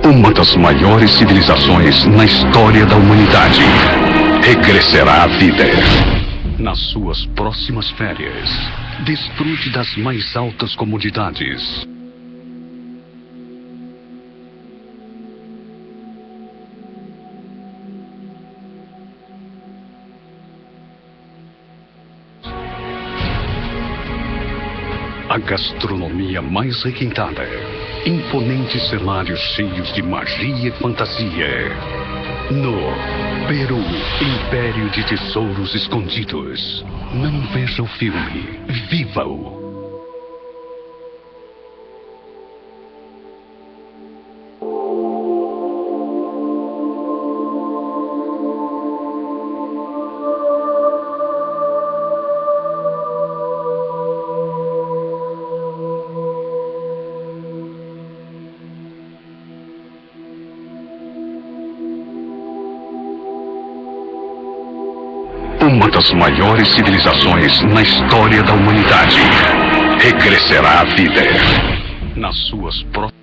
Uma das maiores civilizações na história da humanidade regressará à vida. Nas suas próximas férias, desfrute das mais altas comodidades. A gastronomia mais requintada, imponentes cenários cheios de magia e fantasia. No Peru, Império de Tesouros Escondidos. Não veja o filme, viva-o! Uma das maiores civilizações na história da humanidade regressará à vida. Nas suas próprias...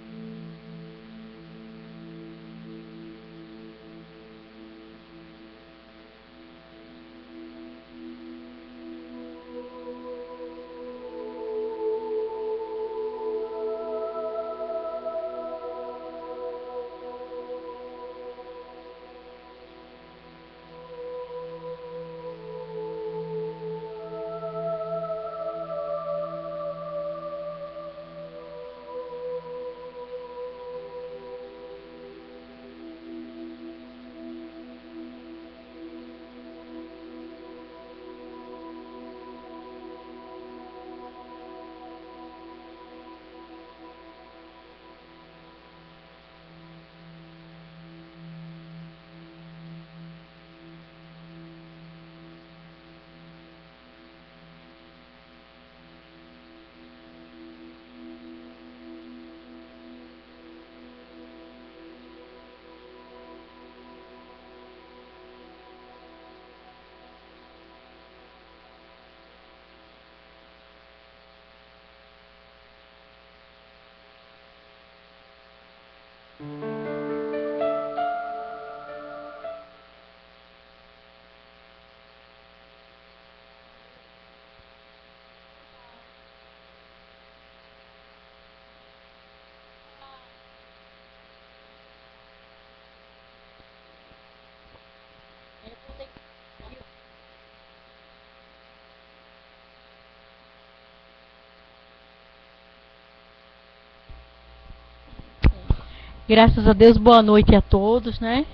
Graças a Deus, boa noite a todos, né?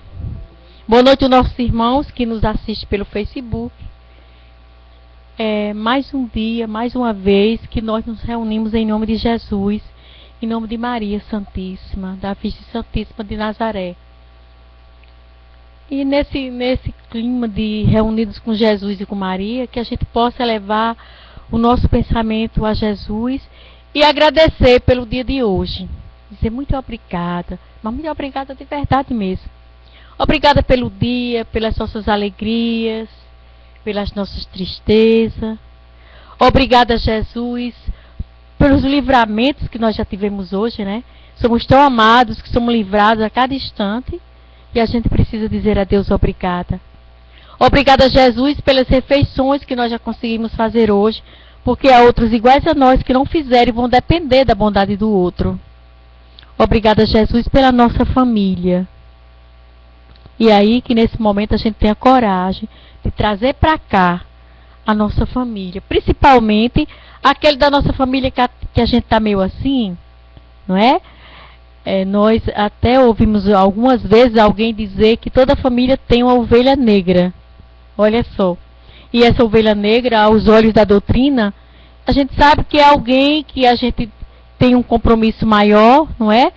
Boa noite aos nossos irmãos que nos assistem pelo Facebook. Mais um dia, mais uma vez, que nós nos reunimos em nome de Jesus, em nome de Maria Santíssima, da Virgem Santíssima de Nazaré. E nesse clima de reunidos com Jesus e com Maria, que a gente possa levar o nosso pensamento a Jesus e agradecer pelo dia de hoje. Dizer muito obrigada, mas muito obrigada de verdade mesmo. Obrigada pelo dia, pelas nossas alegrias, pelas nossas tristezas. Obrigada, Jesus, pelos livramentos que nós já tivemos hoje, né? Somos tão amados que somos livrados a cada instante e a gente precisa dizer a Deus obrigada. Obrigada, Jesus, pelas refeições que nós já conseguimos fazer hoje, porque há outros iguais a nós que não fizeram e vão depender da bondade do outro. Obrigada, Jesus, pela nossa família. E aí que nesse momento a gente tenha coragem de trazer para cá a nossa família. Principalmente aquele da nossa família que a gente está meio assim, não é? Nós até ouvimos algumas vezes alguém dizer que toda família tem uma ovelha negra. Olha só. E essa ovelha negra, aos olhos da doutrina, a gente sabe que é alguém que a gente tem um compromisso maior, não é?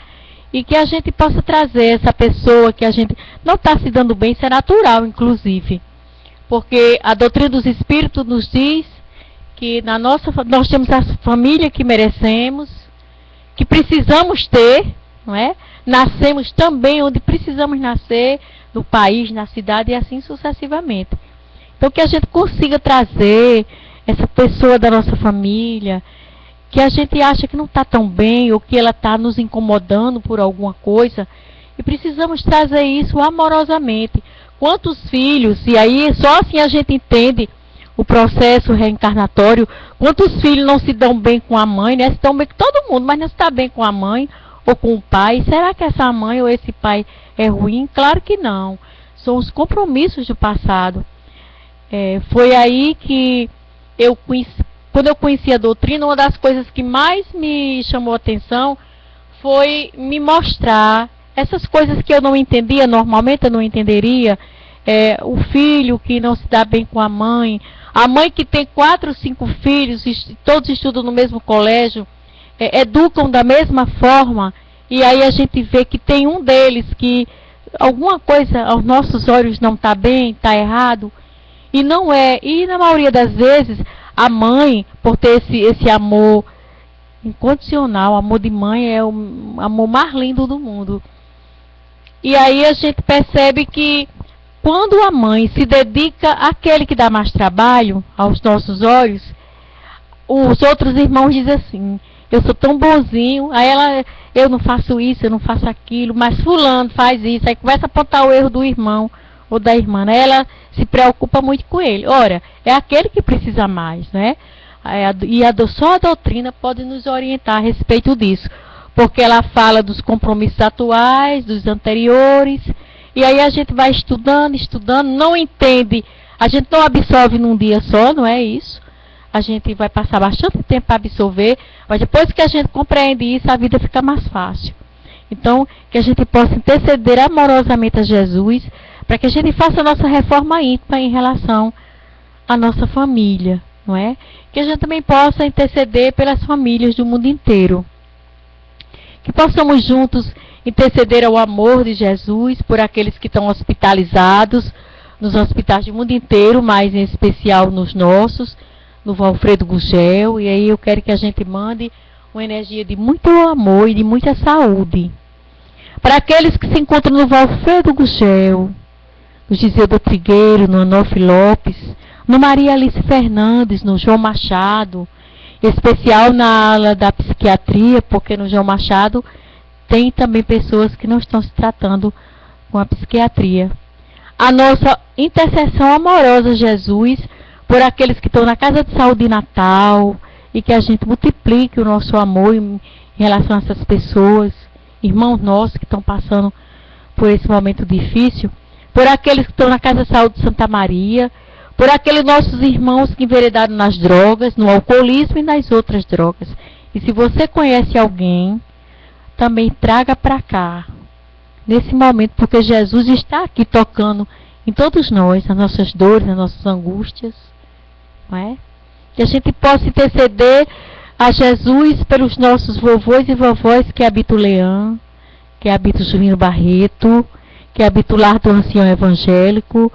E que a gente possa trazer essa pessoa que a gente não está se dando bem, isso é natural, inclusive. Porque a doutrina dos Espíritos nos diz que nós temos a família que merecemos, que precisamos ter, não é? Nascemos também onde precisamos nascer, no país, na cidade e assim sucessivamente. Então que a gente consiga trazer essa pessoa da nossa família, que a gente acha que não está tão bem, ou que ela está nos incomodando por alguma coisa, E precisamos trazer isso amorosamente. Quantos filhos, e aí só assim a gente entende o processo reencarnatório, quantos filhos não se dão bem com a mãe, né? Se dão bem com todo mundo, mas não se dá bem com a mãe ou com o pai. Será que essa mãe ou esse pai é ruim? Claro que não. São os compromissos do passado. Foi aí que quando eu conheci a doutrina, uma das coisas que mais me chamou a atenção foi me mostrar essas coisas que eu não entendia, normalmente eu não entenderia. O filho que não se dá bem com a mãe que tem 4 ou 5 filhos, todos estudam no mesmo colégio, educam da mesma forma, e aí a gente vê que tem um deles que alguma coisa aos nossos olhos não está bem, está errado, e não é. E na maioria das vezes, a mãe, por ter esse amor incondicional, amor de mãe é o amor mais lindo do mundo. E aí a gente percebe que quando a mãe se dedica àquele que dá mais trabalho, aos nossos olhos, os outros irmãos dizem assim, eu sou tão bonzinho, aí eu não faço isso, eu não faço aquilo, mas fulano faz isso, aí começa a apontar o erro do irmão ou da irmã, né? Ela se preocupa muito com ele. Ora, é aquele que precisa mais, né? E só a doutrina pode nos orientar a respeito disso, porque ela fala dos compromissos atuais, dos anteriores, e aí a gente vai estudando, não entende, a gente não absorve num dia só, não é isso? A gente vai passar bastante tempo para absorver, mas depois que a gente compreende isso, a vida fica mais fácil. Então, que a gente possa interceder amorosamente a Jesus, para que a gente faça a nossa reforma íntima em relação à nossa família, não é? Que a gente também possa interceder pelas famílias do mundo inteiro. Que possamos juntos interceder ao amor de Jesus por aqueles que estão hospitalizados nos hospitais do mundo inteiro, mas em especial nos nossos, no Valfredo Gugel. E aí eu quero que a gente mande uma energia de muito amor e de muita saúde para aqueles que se encontram no Valfredo Gugel, no Giseldo Trigueiro, no Onofre Lopes, no Maria Alice Fernandes, no João Machado, em especial na ala da psiquiatria, porque no João Machado tem também pessoas que não estão se tratando com a psiquiatria. A nossa intercessão amorosa, Jesus, por aqueles que estão na Casa de Saúde Natal, e que a gente multiplique o nosso amor em relação a essas pessoas, irmãos nossos que estão passando por esse momento difícil, por aqueles que estão na Casa de Saúde de Santa Maria, por aqueles nossos irmãos que enveredaram nas drogas, no alcoolismo e nas outras drogas. E se você conhece alguém, também traga para cá, nesse momento, porque Jesus está aqui tocando em todos nós, nas nossas dores, nas nossas angústias, não é? Que a gente possa interceder a Jesus pelos nossos vovôs e vovós que habitam o Leão, que habitam o Julinho Barreto, que habitam o lar do ancião evangélico,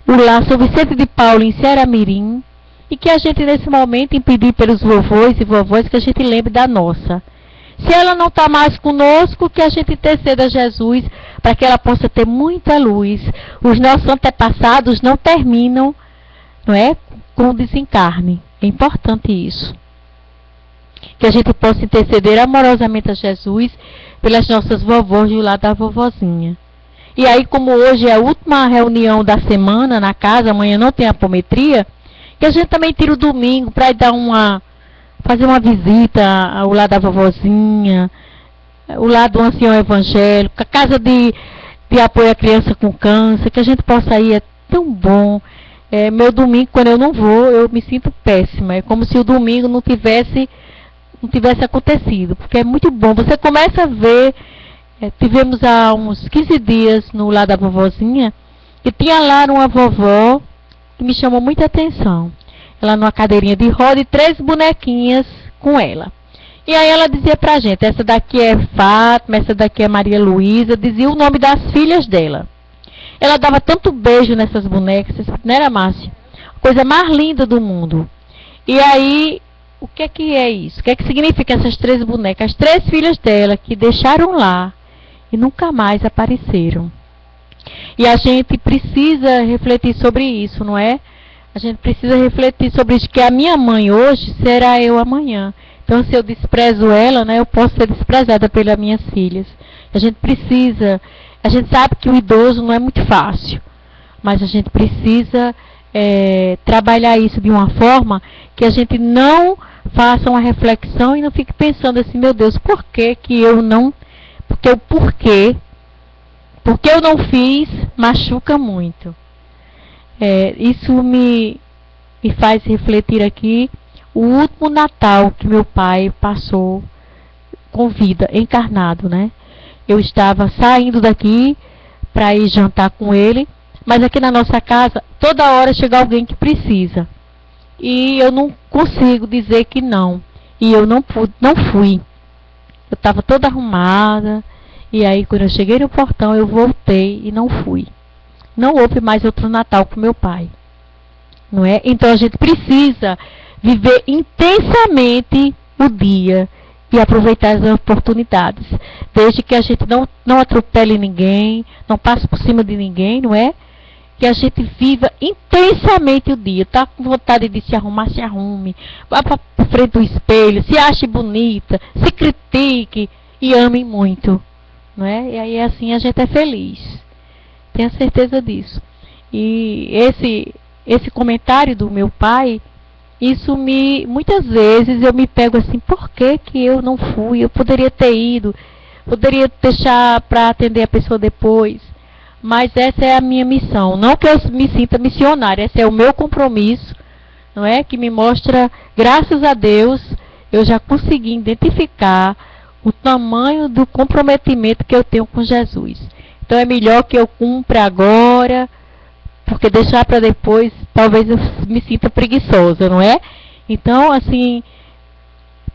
o lar São Vicente de Paulo em Ceará-Mirim, e que a gente nesse momento impedir pelos vovôs e vovós que a gente lembre da nossa. Se ela não está mais conosco, que a gente interceda a Jesus para que ela possa ter muita luz. Os nossos antepassados não terminam, não é, com o desencarne. É importante isso. Que a gente possa interceder amorosamente a Jesus pelas nossas vovós e o lado da vovozinha. E aí, como hoje é a última reunião da semana na casa, amanhã não tem apometria, que a gente também tira o domingo para dar fazer uma visita ao lado da vovozinha, o lado do ancião evangélico, a casa de apoio à criança com câncer, que a gente possa ir, é tão bom. Meu domingo, quando eu não vou, eu me sinto péssima. É como se o domingo não tivesse acontecido, porque é muito bom. Você começa a ver, tivemos há uns 15 dias no lado da vovozinha, e tinha lá uma vovó que me chamou muita atenção. Ela numa cadeirinha de roda e 3 bonequinhas com ela. E aí ela dizia pra gente, essa daqui é Fátima, essa daqui é Maria Luísa, dizia o nome das filhas dela. Ela dava tanto beijo nessas bonecas, não era, Márcia? Coisa mais linda do mundo. E aí, o que é isso? O que significa essas 3 bonecas? As 3 filhas dela que deixaram lá e nunca mais apareceram. E a gente precisa refletir sobre isso, não é? A gente precisa refletir sobre isso, que a minha mãe hoje será eu amanhã. Então, se eu desprezo ela, né, eu posso ser desprezada pelas minhas filhas. A gente precisa A gente sabe que o idoso não é muito fácil, mas a gente precisa trabalhar isso de uma forma que a gente não faça uma reflexão e não fique pensando assim, meu Deus, por que que eu não... Porque o porquê eu não fiz machuca muito. Isso me faz refletir aqui o último Natal que meu pai passou com vida, encarnado, né? Eu estava saindo daqui para ir jantar com ele, mas aqui na nossa casa, toda hora chega alguém que precisa. E eu não consigo dizer que não. E eu não fui. Eu estava toda arrumada, e aí quando eu cheguei no portão, eu voltei e não fui. Não houve mais outro Natal com meu pai. Não é? Então a gente precisa viver intensamente o dia e aproveitar as oportunidades. Desde que a gente não atropele ninguém, não passe por cima de ninguém, não é? Que a gente viva intensamente o dia. Tá com vontade de se arrumar, se arrume. Vá para frente do espelho, se ache bonita, se critique e ame muito. Não é? E aí assim a gente é feliz. Tenha certeza disso. E esse comentário do meu pai, isso muitas vezes eu me pego assim, por que que eu não fui? Eu poderia ter ido, poderia deixar para atender a pessoa depois. Mas essa é a minha missão. Não que eu me sinta missionária, esse é o meu compromisso, não é? Que me mostra, graças a Deus, eu já consegui identificar o tamanho do comprometimento que eu tenho com Jesus. Então é melhor que eu cumpra agora, porque deixar para depois, talvez eu me sinta preguiçosa, não é? Então, assim,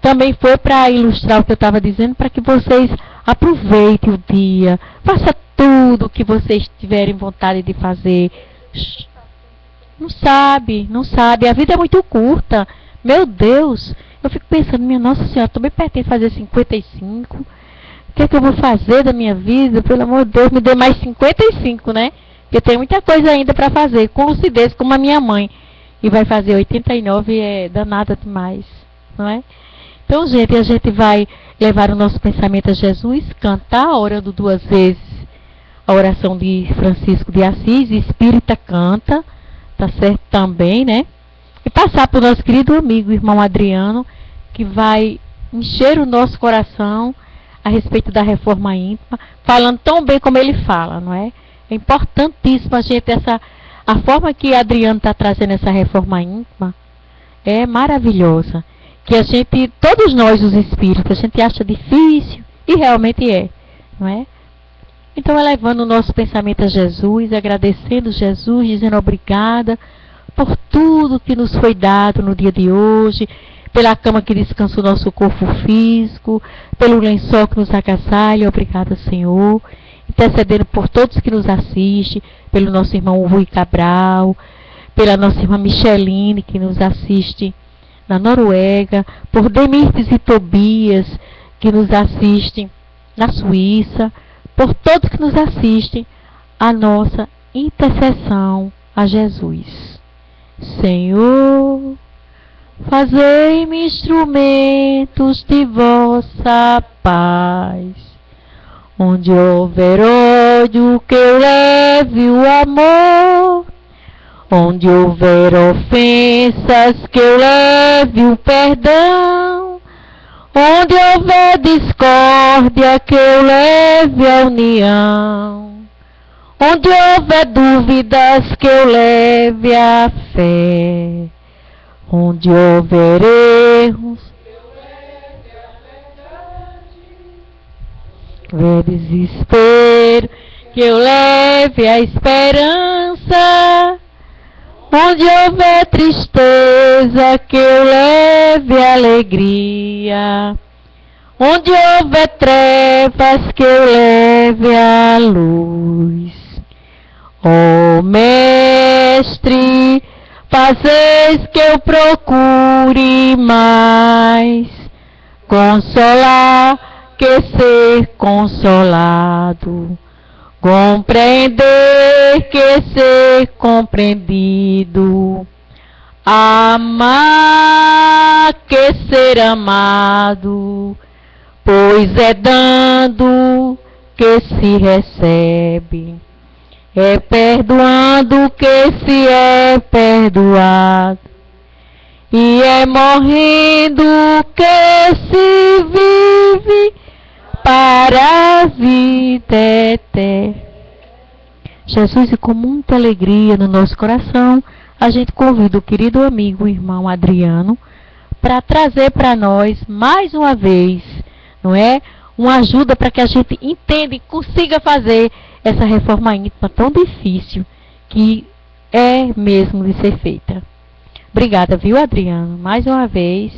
também foi para ilustrar o que eu estava dizendo, para que vocês aproveitem o dia, faça tudo o que vocês tiverem vontade de fazer. Não sabe, a vida é muito curta. Meu Deus, eu fico pensando, minha Nossa Senhora, estou bem pertinho de fazer 55. O que é que eu vou fazer da minha vida? Pelo amor de Deus, me dê mais 55, né? Porque tem muita coisa ainda para fazer, com lucidez, como a minha mãe. E vai fazer 89, é danada demais, não é? Então, gente, a gente vai levar o nosso pensamento a Jesus, cantar, orando 2 vezes a oração de Francisco de Assis, espírita canta, tá certo também, né? E passar para o nosso querido amigo, irmão Adriano, que vai encher o nosso coração a respeito da reforma íntima, falando tão bem como ele fala, não é? É importantíssimo a gente, a forma que Adriano está trazendo essa reforma íntima é maravilhosa. Que a gente, todos nós os espíritos, a gente acha difícil, e realmente é, não é? Então, elevando o nosso pensamento a Jesus, agradecendo Jesus, dizendo obrigada por tudo que nos foi dado no dia de hoje, pela cama que descansa o nosso corpo físico, pelo lençol que nos agasalha, obrigada, Senhor. Intercedendo por todos que nos assistem, pelo nosso irmão Rui Cabral, pela nossa irmã Micheline, que nos assiste na Noruega, por Demirtes e Tobias, que nos assistem na Suíça, por todos que nos assistem, a nossa intercessão a Jesus. Senhor, fazei-me instrumentos de vossa paz. Onde houver ódio, que eu leve o amor. Onde houver ofensas, que eu leve o perdão. Onde houver discórdia, que eu leve a união. Onde houver dúvidas, que eu leve a fé. Onde houver erros, houver desespero, que eu leve a esperança. Onde houver tristeza, que eu leve a alegria. Onde houver trevas, que eu leve a luz. Ó Mestre, fazeis que eu procure mais consolar que ser consolado, compreender que ser compreendido, amar que ser amado, pois é dando que se recebe. É perdoando que se é perdoado. E é morrendo que se vive para a vida eterna. Jesus, e com muita alegria no nosso coração, a gente convida o querido amigo, o irmão Adriano, para trazer para nós, mais uma vez, não é? Uma ajuda para que a gente entenda e consiga fazer essa reforma íntima tão difícil, que é mesmo de ser feita. Obrigada, viu, Adriano? Mais uma vez.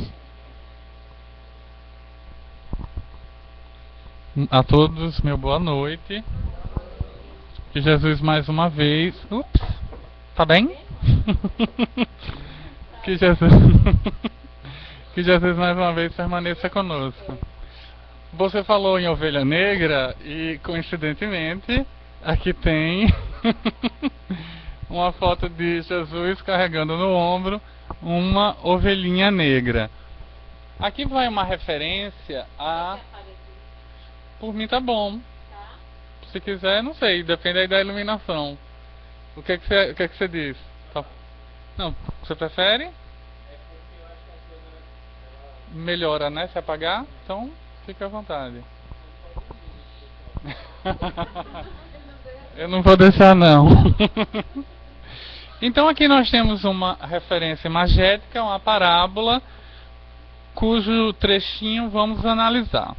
A todos, meu boa noite. Que Jesus mais uma vez... Ups! Tá bem? Que Jesus... Que Jesus mais uma vez permaneça conosco. Você falou em ovelha negra e, coincidentemente, aqui tem uma foto de Jesus carregando no ombro uma ovelhinha negra. Aqui vai uma referência a... Por mim tá bom. Se quiser, não sei, depende aí da iluminação. O que você diz? Tá. Não, você prefere? Melhora, né? Se apagar, então fique à vontade. Eu não vou deixar, não. Então aqui nós temos uma referência imagética, uma parábola, cujo trechinho vamos analisar,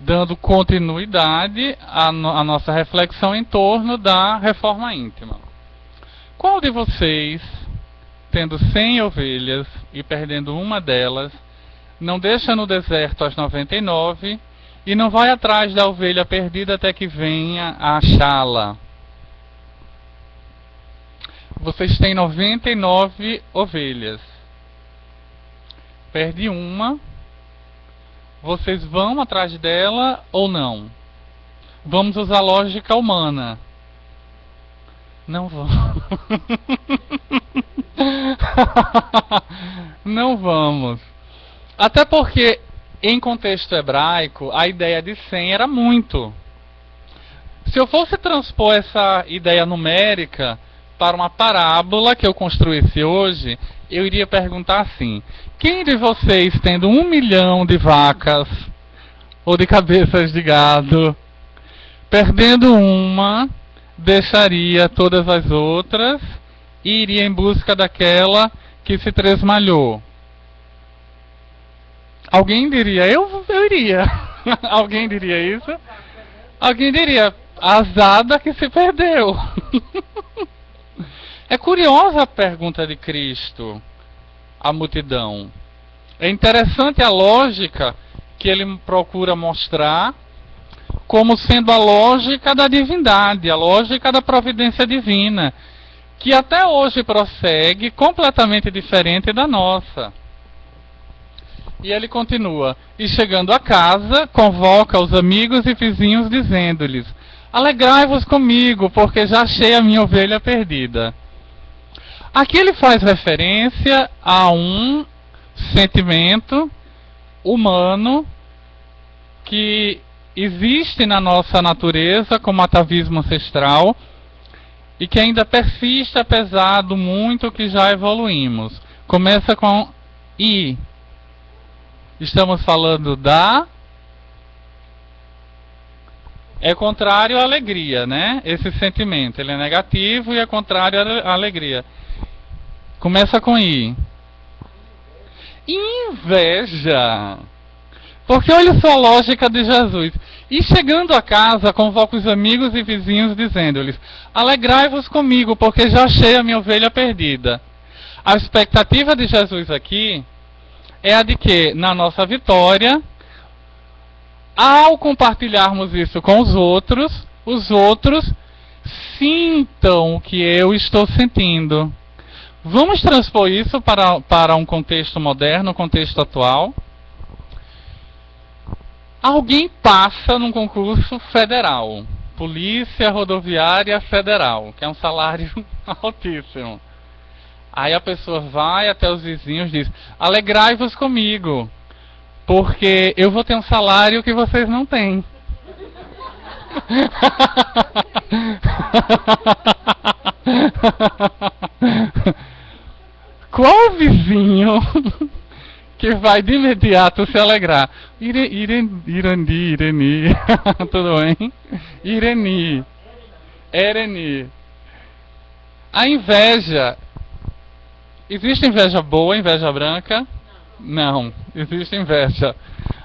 dando continuidade à nossa reflexão em torno da reforma íntima. Qual de vocês, tendo 100 ovelhas e perdendo uma delas, não deixa no deserto as 99 e não vai atrás da ovelha perdida até que venha a achá-la? Vocês têm 99 ovelhas. Perde uma. Vocês vão atrás dela ou não? Vamos usar lógica humana. Não vão. Não vamos. Até porque, em contexto hebraico, a ideia de 100 era muito. Se eu fosse transpor essa ideia numérica para uma parábola que eu construísse hoje, eu iria perguntar assim: quem de vocês, tendo 1 milhão de vacas ou de cabeças de gado, perdendo uma, deixaria todas as outras e iria em busca daquela que se tresmalhou? Alguém diria, eu iria. Alguém diria isso? Alguém diria, azada que se perdeu. É curiosa a pergunta de Cristo à multidão. É interessante a lógica que ele procura mostrar como sendo a lógica da divindade, a lógica da providência divina, que até hoje prossegue completamente diferente da nossa. E ele continua: e chegando a casa, convoca os amigos e vizinhos, dizendo-lhes: alegrai-vos comigo, porque já achei a minha ovelha perdida. Aqui ele faz referência a um sentimento humano que existe na nossa natureza como atavismo ancestral e que ainda persiste apesar do muito que já evoluímos. Começa com I. Estamos falando da... É contrário à alegria, né? Esse sentimento, ele é negativo e é contrário à alegria. Começa com I. Inveja. Porque olha só a lógica de Jesus. E chegando a casa, convoca os amigos e vizinhos, dizendo-lhes: alegrai-vos comigo, porque já achei a minha ovelha perdida. A expectativa de Jesus aqui é a de que, na nossa vitória, ao compartilharmos isso com os outros sintam o que eu estou sentindo. Vamos transpor isso para um contexto moderno, um contexto atual. Alguém passa num concurso federal, Polícia Rodoviária Federal, que é um salário altíssimo. Aí a pessoa vai até os vizinhos e diz: alegrai-vos comigo, porque eu vou ter um salário que vocês não têm. Qual o vizinho que vai de imediato se alegrar? Ireni. Tudo bem? Ereni. A inveja. Existe inveja boa, inveja branca? Não, existe inveja.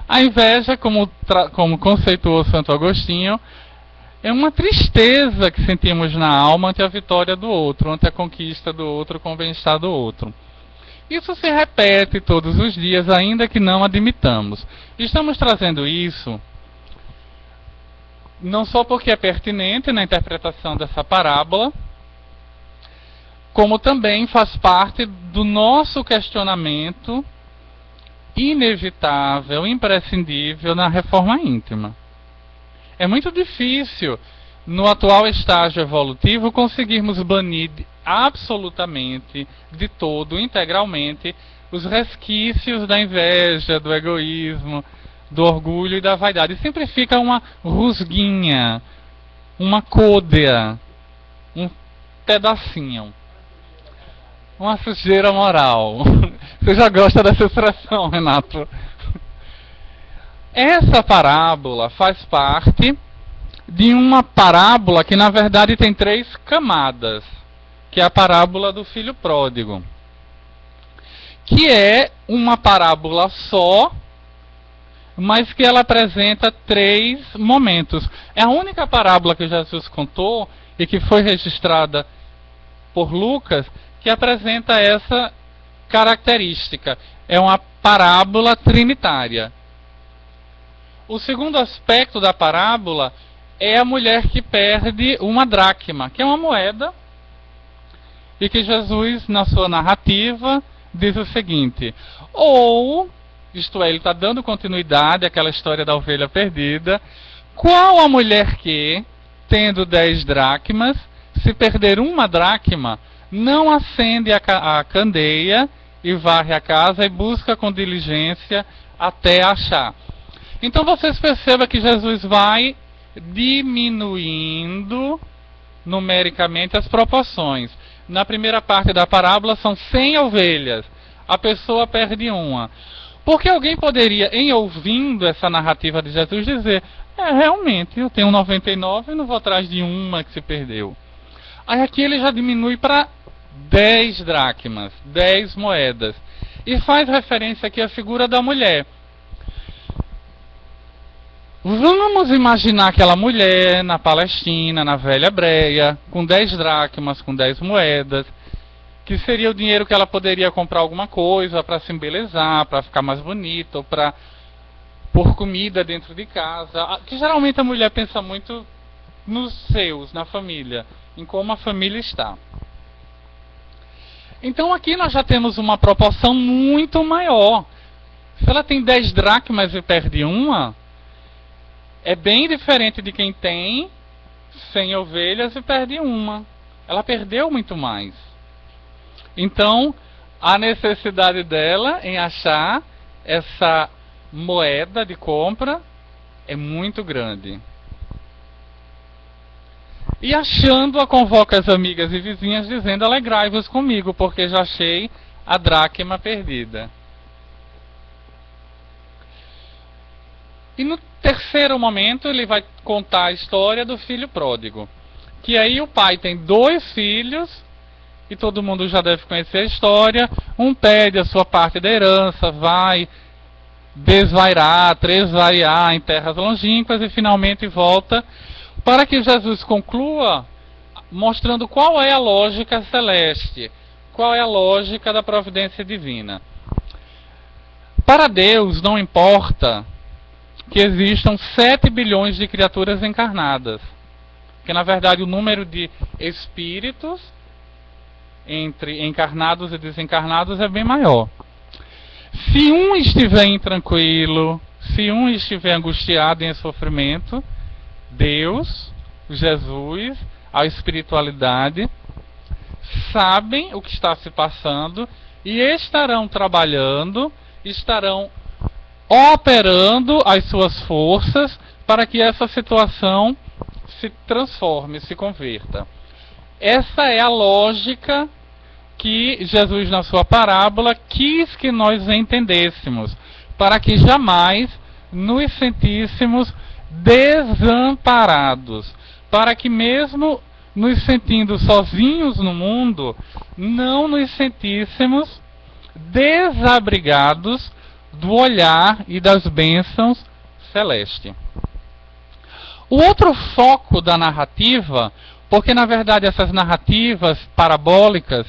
A inveja, como conceituou Santo Agostinho, é uma tristeza que sentimos na alma ante a vitória do outro, ante a conquista do outro com o bem-estar do outro. Isso se repete todos os dias, ainda que não admitamos. Estamos trazendo isso não só porque é pertinente na interpretação dessa parábola, como também faz parte do nosso questionamento inevitável, imprescindível na reforma íntima. É muito difícil, no atual estágio evolutivo, conseguirmos banir absolutamente, de todo, integralmente, os resquícios da inveja, do egoísmo, do orgulho e da vaidade. Sempre fica uma rusguinha, uma côdea, um pedacinho, uma sujeira moral. Você já gosta dessa expressão, Renato? Essa parábola faz parte de uma parábola que na verdade tem 3 camadas, que é a parábola do filho pródigo, que é uma parábola só, mas que ela apresenta 3 momentos. É a única parábola que Jesus contou e que foi registrada por Lucas que apresenta essa característica. É uma parábola trinitária. O segundo aspecto da parábola é a mulher que perde uma dracma, que é uma moeda, e que Jesus, na sua narrativa, diz o seguinte: ou, isto é, ele está dando continuidade àquela história da ovelha perdida, qual a mulher que, tendo 10 dracmas, se perder uma dracma, não acende a candeia e varre a casa e busca com diligência até achar. Então vocês percebam que Jesus vai diminuindo numericamente as proporções. Na primeira parte da parábola são 100 ovelhas. A pessoa perde uma. Porque alguém poderia, em ouvindo essa narrativa de Jesus, dizer: realmente, eu tenho 99 e não vou atrás de uma que se perdeu. Aí aqui ele já diminui para 10 dracmas, 10 moedas. E faz referência aqui à figura da mulher. Vamos imaginar aquela mulher na Palestina, na velha Hebreia, com 10 dracmas, com 10 moedas, que seria o dinheiro que ela poderia comprar alguma coisa para se embelezar, para ficar mais bonita, ou para pôr comida dentro de casa. Que geralmente a mulher pensa muito nos seus, na família, em como a família está. Então aqui nós já temos uma proporção muito maior. Se ela tem 10 dracmas e perde uma, é bem diferente de quem tem 100 ovelhas e perde uma. Ela perdeu muito mais. Então, a necessidade dela em achar essa moeda de compra é muito grande. E achando-a, convoca as amigas e vizinhas dizendo: alegrai-vos comigo, porque já achei a dracma perdida. E no terceiro momento ele vai contar a história do filho pródigo. Que aí o pai tem 2 filhos, e todo mundo já deve conhecer a história. Um pede a sua parte da herança, vai desvairar, tresvaiar em terras longínquas e finalmente volta, para que Jesus conclua mostrando qual é a lógica celeste, qual é a lógica da providência divina. Para Deus não importa que existam 7 bilhões de criaturas encarnadas, que na verdade o número de espíritos entre encarnados e desencarnados é bem maior. Se um estiver intranquilo, se um estiver angustiado em sofrimento, Deus, Jesus, a espiritualidade sabem o que está se passando e estarão trabalhando, estarão operando as suas forças para que essa situação se transforme, se converta. Essa é a lógica que Jesus, na sua parábola, quis que nós entendêssemos, para que jamais nos sentíssemos desamparados, para que mesmo nos sentindo sozinhos no mundo, não nos sentíssemos desabrigados do olhar e das bênçãos celestes. O outro foco da narrativa, porque na verdade essas narrativas parabólicas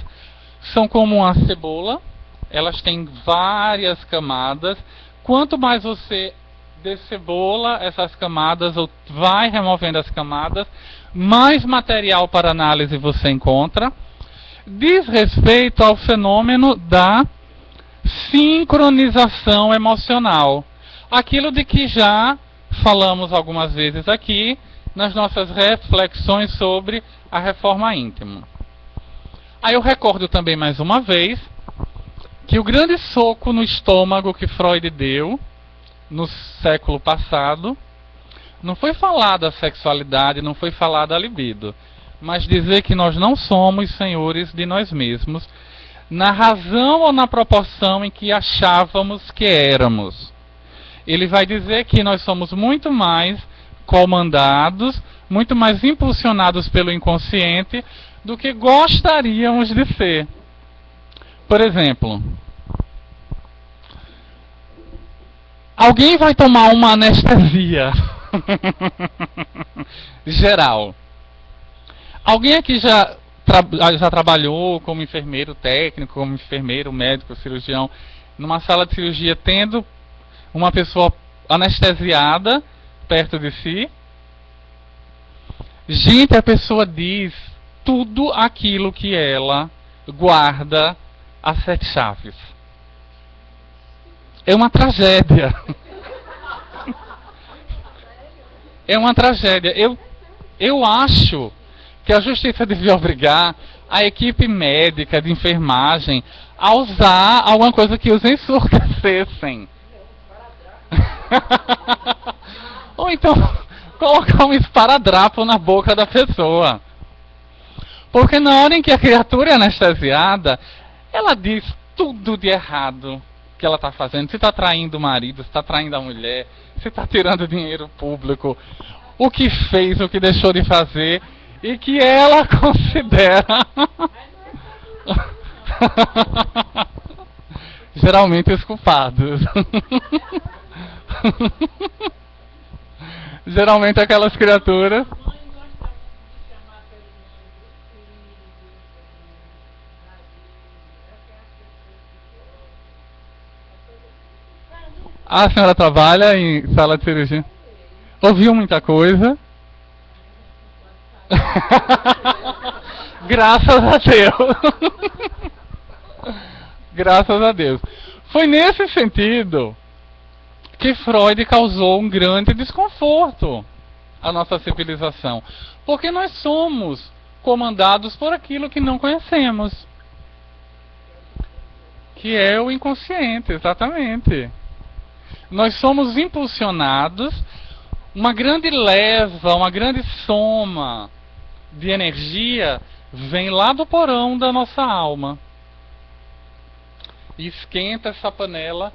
são como uma cebola, elas têm várias camadas. Quanto mais você descebola essas camadas ou vai removendo as camadas, mais material para análise você encontra. Diz respeito ao fenômeno da sincronização emocional, aquilo de que já falamos algumas vezes aqui nas nossas reflexões sobre a reforma íntima. Aí eu recordo também mais uma vez que o grande soco no estômago que Freud deu no século passado não foi falar da sexualidade, não foi falar da libido, mas dizer que nós não somos senhores de nós mesmos, na razão ou na proporção em que achávamos que éramos. Ele vai dizer que nós somos muito mais comandados, muito mais impulsionados pelo inconsciente do que gostaríamos de ser. Por exemplo, alguém vai tomar uma anestesia geral. Alguém aqui já trabalhou como enfermeiro técnico, como enfermeiro, médico, cirurgião, numa sala de cirurgia, tendo uma pessoa anestesiada perto de si? Gente, a pessoa diz tudo aquilo que ela guarda a 7 chaves. É uma tragédia. É uma tragédia. Eu acho que a justiça devia obrigar a equipe médica de enfermagem a usar alguma coisa que os ensurdecessem. Ou então colocar um esparadrapo na boca da pessoa. Porque na hora em que a criatura é anestesiada, ela diz tudo de errado que ela está fazendo. Se está traindo o marido, se está traindo a mulher, se está tirando dinheiro público, o que fez, o que deixou de fazer, e que ela considera geralmente os culpados. Geralmente aquelas criaturas. A senhora trabalha em sala de cirurgia? Ouviu muita coisa? Graças a Deus. Graças a Deus. Foi nesse sentido que Freud causou um grande desconforto à nossa civilização. Porque nós somos comandados por aquilo que não conhecemos. Que é o inconsciente, exatamente. Nós somos impulsionados, uma grande leva, uma grande soma de energia vem lá do porão da nossa alma e esquenta essa panela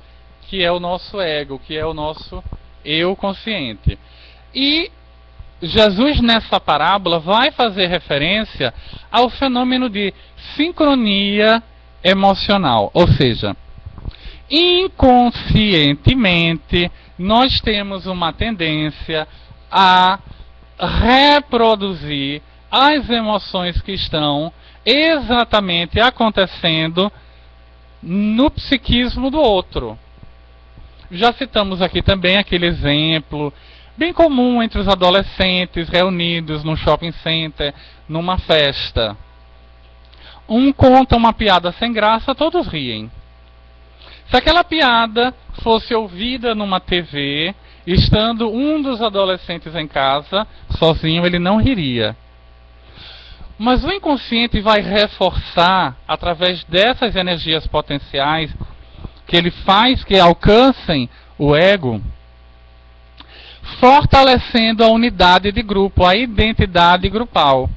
que é o nosso ego, que é o nosso eu consciente. E Jesus nessa parábola vai fazer referência ao fenômeno de sincronia emocional, ou seja, inconscientemente nós temos uma tendência a reproduzir as emoções que estão exatamente acontecendo no psiquismo do outro. Já citamos aqui também aquele exemplo bem comum entre os adolescentes reunidos num shopping center, numa festa. Um conta uma piada sem graça, todos riem. Se aquela piada fosse ouvida numa TV, estando um dos adolescentes em casa, sozinho, ele não riria. Mas o inconsciente vai reforçar, através dessas energias potenciais, que ele faz que alcancem o ego, fortalecendo a unidade de grupo, a identidade grupal.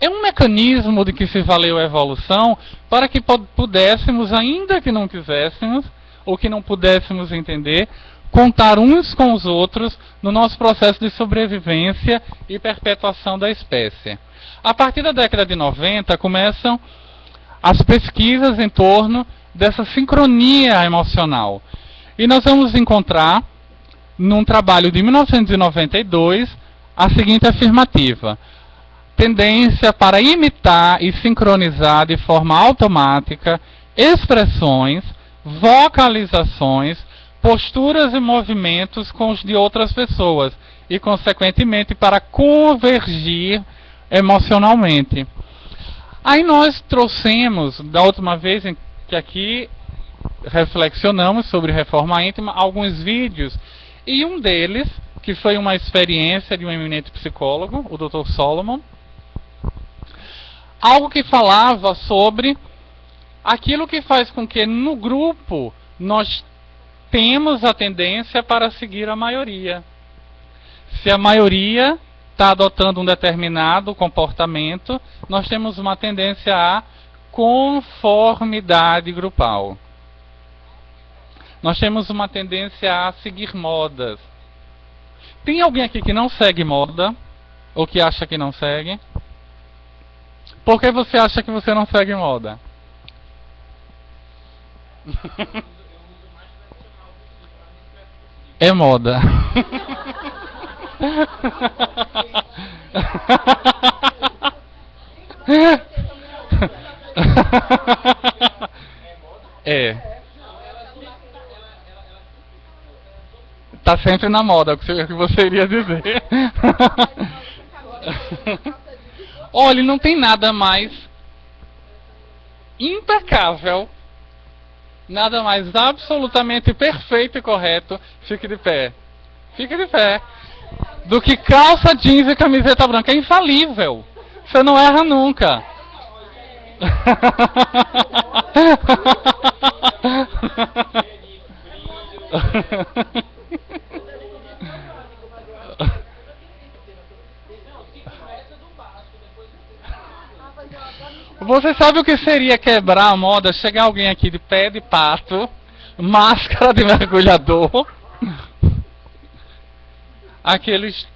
É um mecanismo de que se valeu a evolução para que pudéssemos, ainda que não quiséssemos, ou que não pudéssemos entender, contar uns com os outros no nosso processo de sobrevivência e perpetuação da espécie. A partir da década de 90, começam as pesquisas em torno dessa sincronia emocional. E nós vamos encontrar, num trabalho de 1992, a seguinte afirmativa: tendência para imitar e sincronizar de forma automática expressões, vocalizações, posturas e movimentos com os de outras pessoas e, consequentemente, para convergir emocionalmente. Aí nós trouxemos, da última vez em que aqui reflexionamos sobre reforma íntima, alguns vídeos, e um deles, que foi uma experiência de um eminente psicólogo, o Dr. Solomon, algo que falava sobre aquilo que faz com que no grupo nós temos a tendência para seguir a maioria. Se a maioria está adotando um determinado comportamento, nós temos uma tendência à conformidade grupal. Nós temos uma tendência a seguir modas. Tem alguém aqui que não segue moda? Ou que acha que não segue? Por que você acha que você não segue moda? É moda. É. Tá sempre na moda, o que você iria dizer. Olha, não tem nada mais impecável, nada mais absolutamente perfeito e correto, fique de pé, do que calça jeans e camiseta branca. É infalível, você não erra nunca. Você sabe o que seria quebrar a moda? Chegar alguém aqui de pé de pato, máscara de mergulhador, aqueles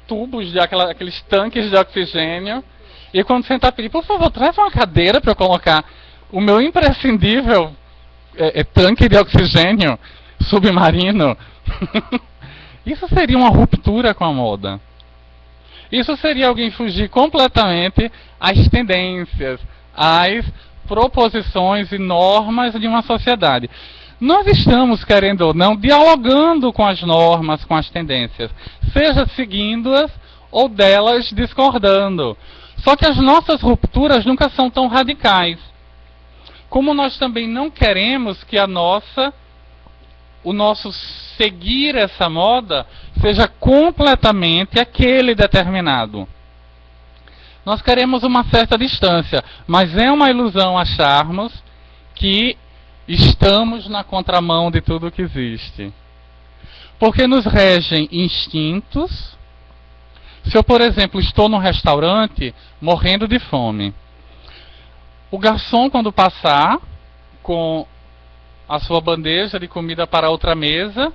tubos, aqueles tanques de oxigênio, e quando sentar pedir, por favor, traz uma cadeira para eu colocar o meu imprescindível tanque de oxigênio submarino. Isso seria uma ruptura com a moda. Isso seria alguém fugir completamente às tendências, às proposições e normas de uma sociedade. Nós estamos, querendo ou não, dialogando com as normas, com as tendências, seja seguindo-as ou delas discordando. Só que as nossas rupturas nunca são tão radicais. Como nós também não queremos que o nosso seguir essa moda seja completamente aquele determinado. Nós queremos uma certa distância, mas é uma ilusão acharmos que estamos na contramão de tudo que existe. Porque nos regem instintos. Se eu, por exemplo, estou num restaurante morrendo de fome, o garçom, quando passar com a sua bandeja de comida para outra mesa,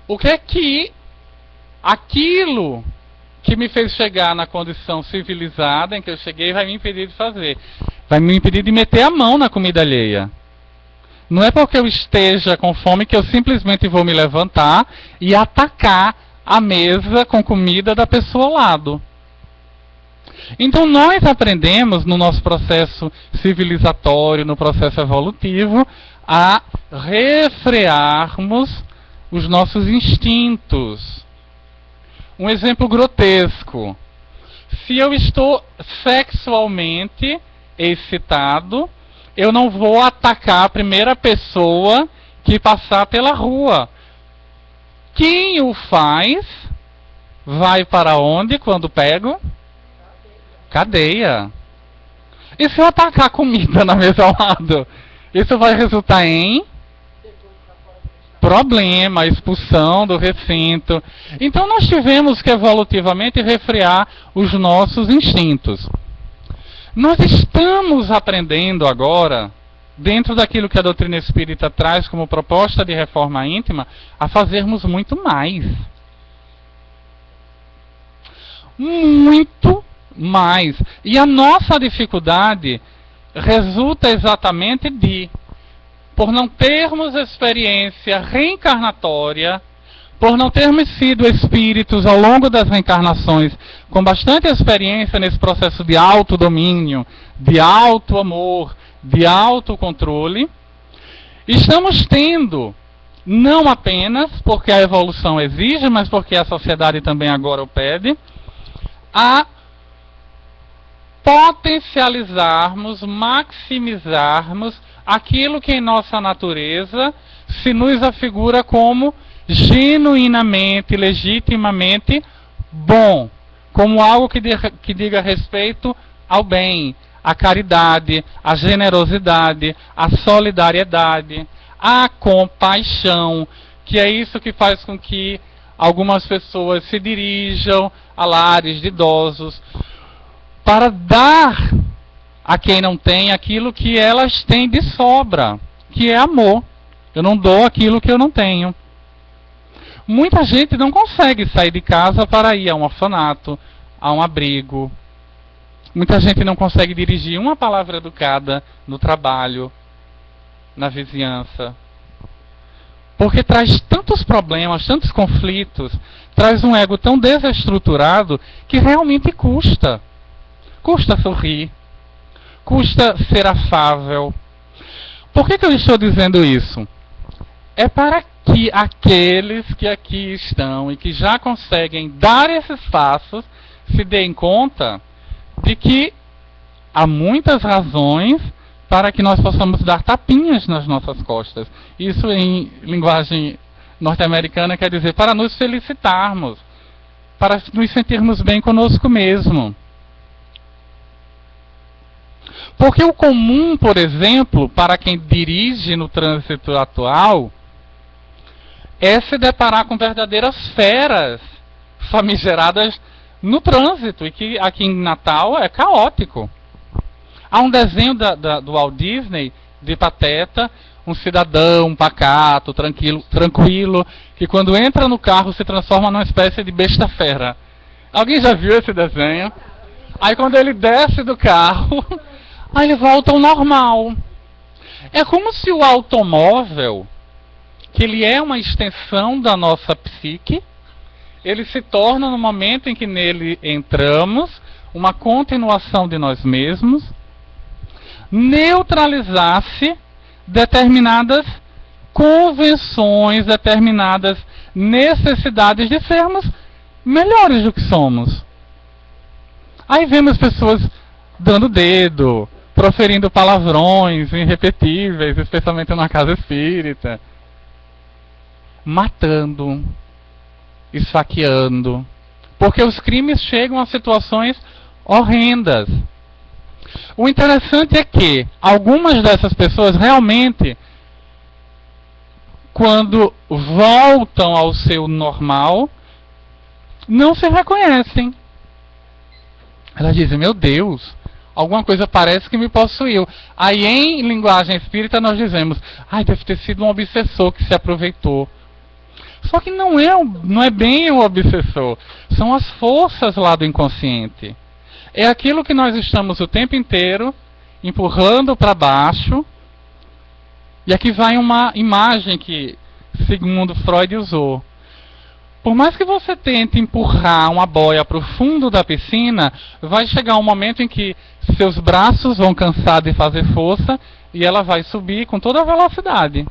o que é que aquilo que me fez chegar na condição civilizada em que eu cheguei vai me impedir de fazer? Vai me impedir de meter a mão na comida alheia. Não é porque eu esteja com fome que eu simplesmente vou me levantar e atacar a mesa com comida da pessoa ao lado. Então nós aprendemos no nosso processo civilizatório, no processo evolutivo, a refrearmos os nossos instintos. Um exemplo grotesco. Se eu estou sexualmente excitado, eu não vou atacar a primeira pessoa que passar pela rua. Quem o faz vai para onde quando pego? Cadeia. E se eu atacar comida na mesa ao lado? Isso vai resultar em problema, a expulsão do recinto. Então nós tivemos que evolutivamente refrear os nossos instintos. Nós estamos aprendendo agora, dentro daquilo que a doutrina espírita traz como proposta de reforma íntima, a fazermos muito mais. Muito mais. E a nossa dificuldade resulta exatamente por não termos experiência reencarnatória, por não termos sido espíritos ao longo das reencarnações com bastante experiência nesse processo de autodomínio, de auto-amor, de autocontrole, estamos tendo, não apenas porque a evolução exige, mas porque a sociedade também agora o pede, a potencializarmos, maximizarmos aquilo que em nossa natureza se nos afigura como genuinamente, legitimamente bom, como algo que diga respeito ao bem, à caridade, à generosidade, à solidariedade, à compaixão, que é isso que faz com que algumas pessoas se dirijam a lares de idosos para dar a quem não tem aquilo que elas têm de sobra, que é amor. Eu não dou aquilo que eu não tenho. Muita gente não consegue sair de casa para ir a um orfanato, a um abrigo. Muita gente não consegue dirigir uma palavra educada no trabalho, na vizinhança. Porque traz tantos problemas, tantos conflitos, traz um ego tão desestruturado que realmente custa. Custa sorrir, custa ser afável. Por que eu estou dizendo isso? É para que aqueles que aqui estão e que já conseguem dar esses passos se deem conta de que há muitas razões para que nós possamos dar tapinhas nas nossas costas. Isso em linguagem norte-americana quer dizer para nos felicitarmos, para nos sentirmos bem conosco mesmo. Porque o comum, por exemplo, para quem dirige no trânsito atual, é se deparar com verdadeiras feras famigeradas no trânsito, e que aqui em Natal é caótico. Há um desenho do Walt Disney, de Pateta, um cidadão pacato, tranquilo, que quando entra no carro se transforma numa espécie de besta fera. Alguém já viu esse desenho? Aí quando ele desce do carro, aí ele volta ao normal. É como se o automóvel, que ele é uma extensão da nossa psique, ele se torna, no momento em que nele entramos, uma continuação de nós mesmos, neutralizasse determinadas convenções, determinadas necessidades de sermos melhores do que somos. Aí vemos pessoas dando dedo, proferindo palavrões irrepetíveis, especialmente na casa espírita, matando, esfaqueando, porque os crimes chegam a situações horrendas. O interessante é que algumas dessas pessoas realmente, quando voltam ao seu normal, não se reconhecem. Elas dizem: meu Deus, alguma coisa parece que me possuiu. Aí em linguagem espírita nós dizemos: ai, deve ter sido um obsessor que se aproveitou. Só que não é bem o obsessor, são as forças lá do inconsciente. É aquilo que nós estamos o tempo inteiro empurrando para baixo. E aqui vai uma imagem que Sigmund Freud usou. Por mais que você tente empurrar uma boia para o fundo da piscina, vai chegar um momento em que seus braços vão cansar de fazer força e ela vai subir com toda a velocidade.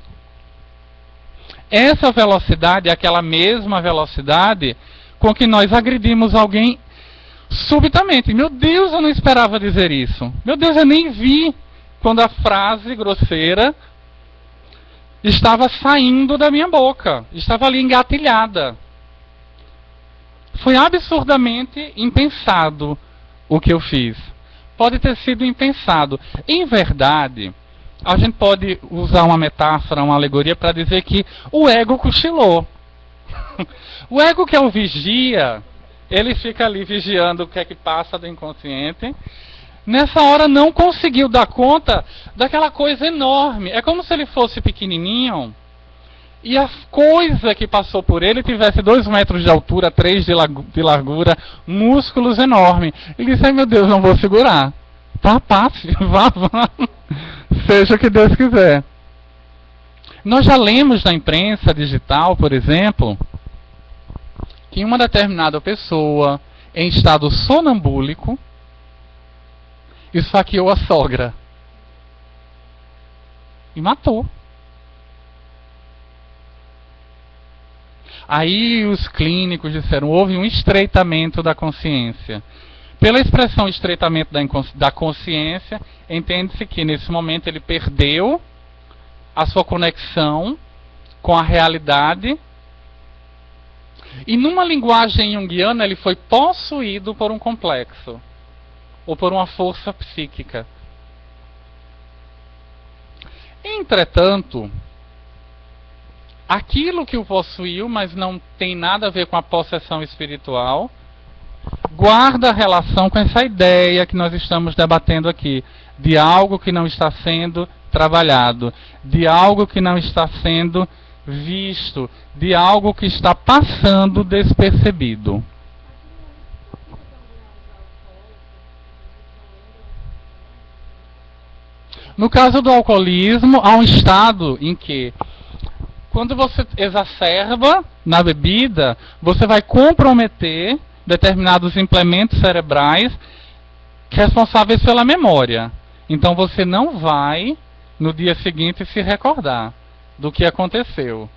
Essa velocidade é aquela mesma velocidade com que nós agredimos alguém subitamente. Meu Deus, eu não esperava dizer isso. Meu Deus, eu nem vi quando a frase grosseira estava saindo da minha boca. Estava ali engatilhada. Foi absurdamente impensado o que eu fiz. Pode ter sido impensado. Em verdade, a gente pode usar uma metáfora, uma alegoria para dizer que o ego cochilou. O ego, que é o vigia, ele fica ali vigiando o que é que passa do inconsciente. Nessa hora não conseguiu dar conta daquela coisa enorme. É como se ele fosse pequenininho e a coisa que passou por ele tivesse 2 metros de altura, 3 de largura, músculos enormes. Ele disse: ai meu Deus, não vou segurar. Tá, passe, vá. Seja o que Deus quiser. Nós já lemos na imprensa digital, por exemplo, que uma determinada pessoa, em estado sonambúlico, esfaqueou a sogra e matou. Aí os clínicos disseram: houve um estreitamento da consciência. Pela expressão estreitamento da consciência, entende-se que nesse momento ele perdeu a sua conexão com a realidade. E numa linguagem junguiana, ele foi possuído por um complexo, ou por uma força psíquica. Entretanto, aquilo que o possuiu, mas não tem nada a ver com a possessão espiritual, guarda relação com essa ideia que nós estamos debatendo aqui, de algo que não está sendo trabalhado, de algo que não está sendo visto, de algo que está passando despercebido. No caso do alcoolismo, há um estado em que, quando você exacerba na bebida, você vai comprometer determinados implementos cerebrais responsáveis pela memória. Então você não vai, no dia seguinte, se recordar do que aconteceu.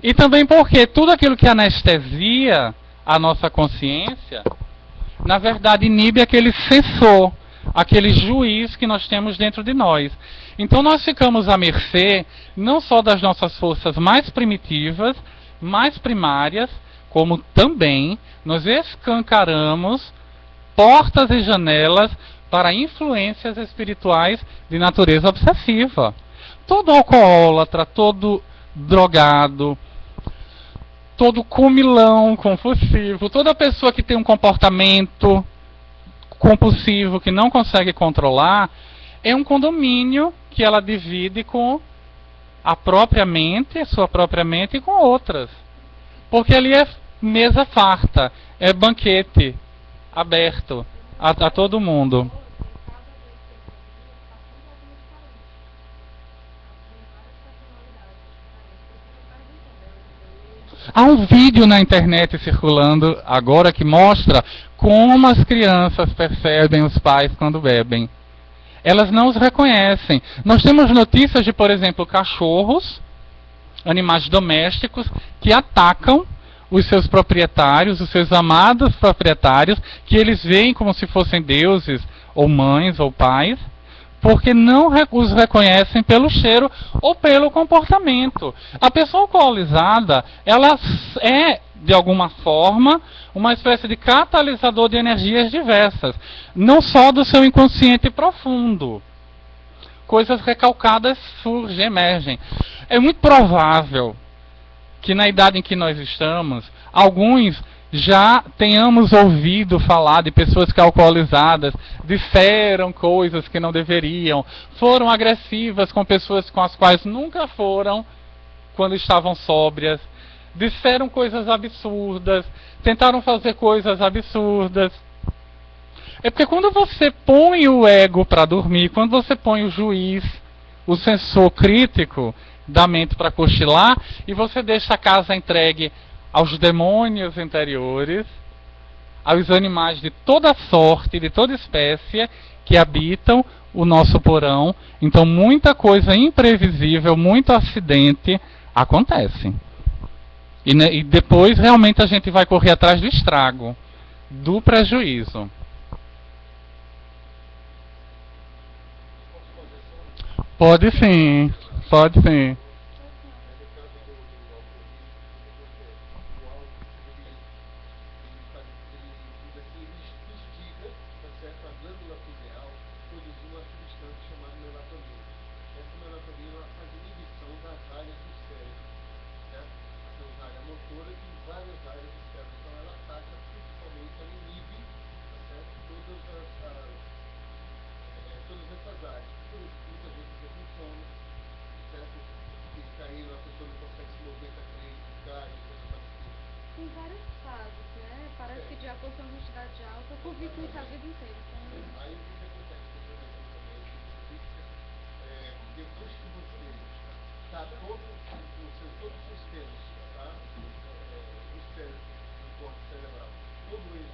E também porque tudo aquilo que anestesia a nossa consciência, na verdade inibe aquele sensor, aquele juiz que nós temos dentro de nós. Então nós ficamos à mercê não só das nossas forças mais primitivas, mais primárias, como também nós escancaramos portas e janelas para influências espirituais de natureza obsessiva. Todo alcoólatra, todo drogado, todo comilão compulsivo, toda pessoa que tem um comportamento compulsivo que não consegue controlar, é um condomínio que ela divide com a própria mente, a sua própria mente, e com outras. Porque ali é mesa farta, é banquete aberto a todo mundo. Há um vídeo na internet circulando agora que mostra como as crianças percebem os pais quando bebem. Elas não os reconhecem. Nós temos notícias de, por exemplo, cachorros, animais domésticos, que atacam os seus proprietários, os seus amados proprietários, que eles veem como se fossem deuses, ou mães, ou pais, porque não os reconhecem pelo cheiro ou pelo comportamento. A pessoa alcoolizada, ela é, de alguma forma, uma espécie de catalisador de energias diversas, não só do seu inconsciente profundo. Coisas recalcadas surgem, emergem. É muito provável que na idade em que nós estamos, alguns já tenhamos ouvido falar de pessoas que alcoolizadas disseram coisas que não deveriam, foram agressivas com pessoas com as quais nunca foram quando estavam sóbrias, disseram coisas absurdas, tentaram fazer coisas absurdas. É porque quando você põe o ego para dormir, quando você põe o juiz, o sensor crítico da mente para cochilar, e você deixa a casa entregue aos demônios interiores, aos animais de toda sorte, de toda espécie, que habitam o nosso porão, então muita imprevisível, muito acidente acontece. E depois realmente a gente vai correr atrás do estrago, do prejuízo. Pode sim, pode sim. tem várias fases, né? Parece que de acordo com a identidade alta, eu convivo com isso a vida inteira. Então... Aí o que acontece também, depois que você está todos os sistemas, tá? O corpo cerebral, todo ele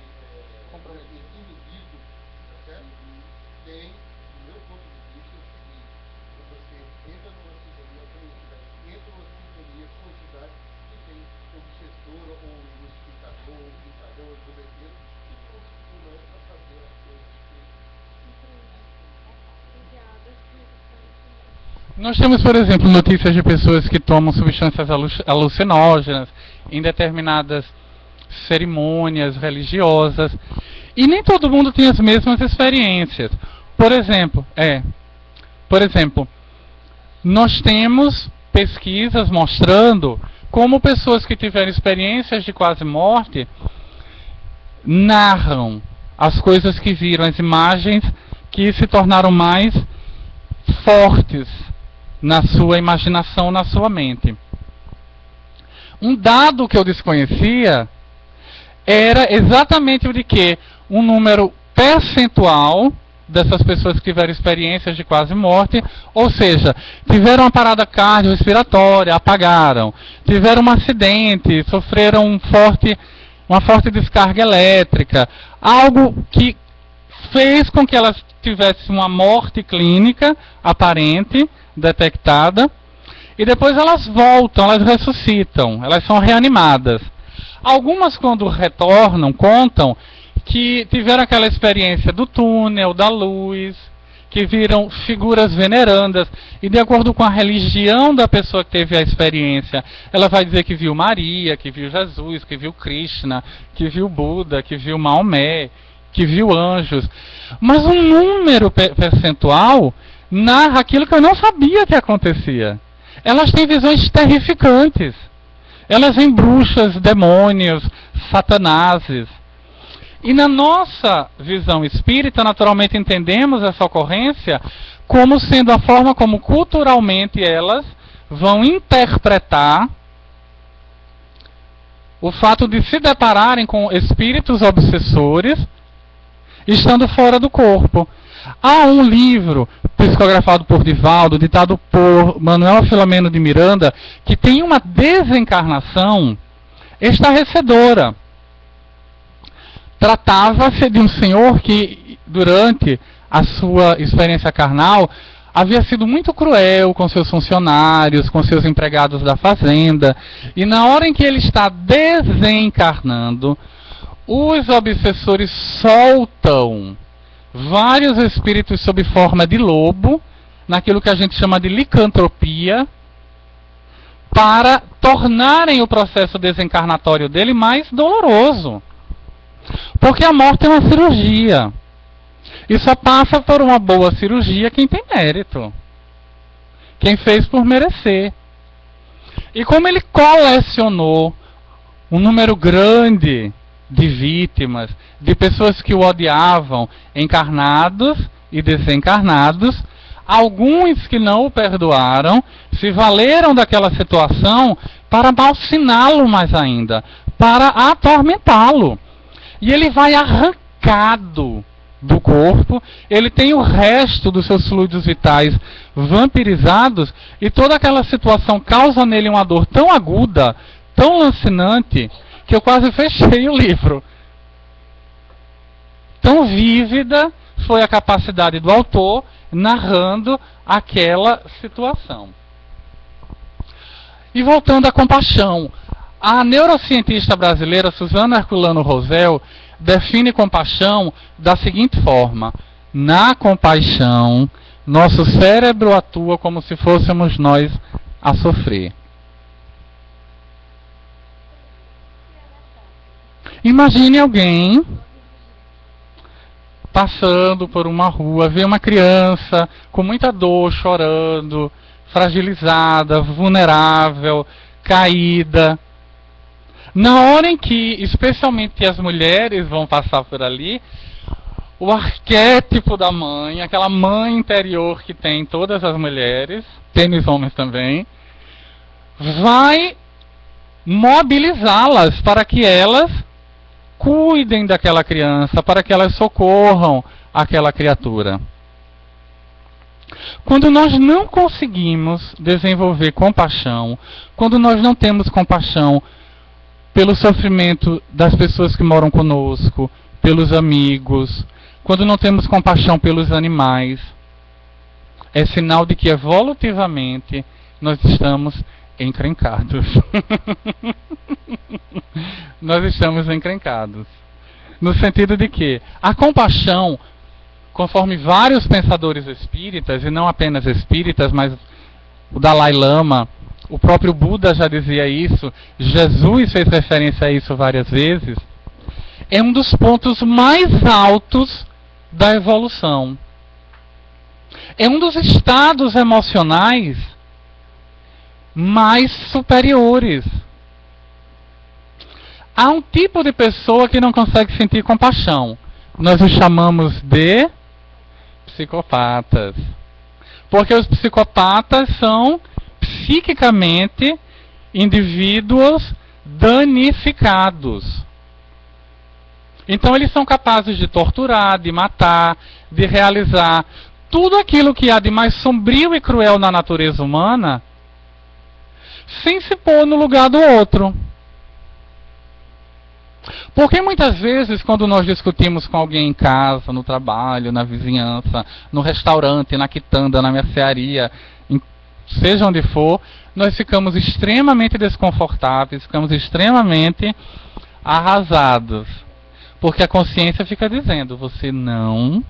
inibido, tá certo? Tem, do meu ponto de vista, o seguinte: você entra numa sintonia com a entidade, entra numa sintonia com a entidade que tem obsessor, ou lucificador, ou pintador, ou dobeteiro, que começa a fazer as coisas que... Nós temos, por exemplo, notícias de pessoas que tomam substâncias alucinógenas em determinadas cerimônias religiosas, e nem todo mundo tem as mesmas experiências. Por exemplo, nós temos pesquisas mostrando como pessoas que tiveram experiências de quase morte narram as coisas que viram, as imagens que se tornaram mais fortes na sua imaginação, na sua mente. Um dado que eu desconhecia era exatamente o de que um número percentual dessas pessoas que tiveram experiências de quase morte, ou seja, tiveram uma parada cardiorrespiratória, apagaram, tiveram um acidente, sofreram uma forte descarga elétrica, algo que fez com que elas tivessem uma morte clínica aparente, detectada, e depois elas voltam, elas ressuscitam, elas são reanimadas. Algumas, quando retornam, contam que tiveram aquela experiência do túnel, da luz, que viram figuras venerandas, e de acordo com a religião da pessoa que teve a experiência, ela vai dizer que viu Maria, que viu Jesus, que viu Krishna, que viu Buda, que viu Maomé, que viu anjos. Mas um número percentual narra aquilo que eu não sabia que acontecia. Elas têm visões terrificantes. Elas veem bruxas, demônios, satanases. E na nossa visão espírita, naturalmente entendemos essa ocorrência como sendo a forma como culturalmente elas vão interpretar o fato de se depararem com espíritos obsessores estando fora do corpo. Há um livro psicografado por Divaldo, ditado por Manuel Filomeno de Miranda, que tem uma desencarnação estarrecedora. Tratava-se de um senhor que, durante a sua experiência carnal, havia sido muito cruel com seus funcionários, com seus empregados da fazenda, e na hora em que ele está desencarnando, os obsessores soltam vários espíritos sob forma de lobo, naquilo que a gente chama de licantropia, para tornarem o processo desencarnatório dele mais doloroso. Porque a morte é uma cirurgia. E só passa por uma boa cirurgia quem tem mérito. Quem fez por merecer. E como ele colecionou um número grande de vítimas, de pessoas que o odiavam, encarnados e desencarnados, alguns que não o perdoaram se valeram daquela situação para malsiná-lo mais ainda, para atormentá-lo. E ele vai arrancado do corpo, ele tem o resto dos seus fluidos vitais vampirizados, e toda aquela situação causa nele uma dor tão aguda, tão lancinante, que eu quase fechei o livro. Tão vívida foi a capacidade do autor narrando aquela situação. E voltando à compaixão, a neurocientista brasileira Suzana Herculano Rosel define compaixão da seguinte forma: na compaixão, nosso cérebro atua como se fôssemos nós a sofrer. Imagine alguém passando por uma rua, vê uma criança com muita dor, chorando, fragilizada, vulnerável, caída. Na hora em que, especialmente as mulheres vão passar por ali, o arquétipo da mãe, aquela mãe interior que tem todas as mulheres, tem nos homens também, vai mobilizá-las para que elas cuidem daquela criança, para que elas socorram aquela criatura. Quando nós não conseguimos desenvolver compaixão, quando nós não temos compaixão pelo sofrimento das pessoas que moram conosco, pelos amigos, quando não temos compaixão pelos animais, é sinal de que evolutivamente nós estamos encrencados. Nós estamos encrencados. No sentido de que a compaixão, conforme vários pensadores espíritas, e não apenas espíritas, mas o Dalai Lama, o próprio Buda já dizia isso, Jesus fez referência a isso várias vezes, é um dos pontos mais altos da evolução. É um dos estados emocionais mais superiores. Há um tipo de pessoa que não consegue sentir compaixão. Nós os chamamos de psicopatas. Porque os psicopatas são psiquicamente indivíduos danificados. Então eles são capazes de torturar, de matar, de realizar tudo aquilo que há de mais sombrio e cruel na natureza humana, sem se pôr no lugar do outro. Porque muitas vezes, quando nós discutimos com alguém em casa, no trabalho, na vizinhança, no restaurante, na quitanda, na mercearia, seja onde for, nós ficamos extremamente desconfortáveis, ficamos extremamente arrasados. Porque a consciência fica dizendo, você não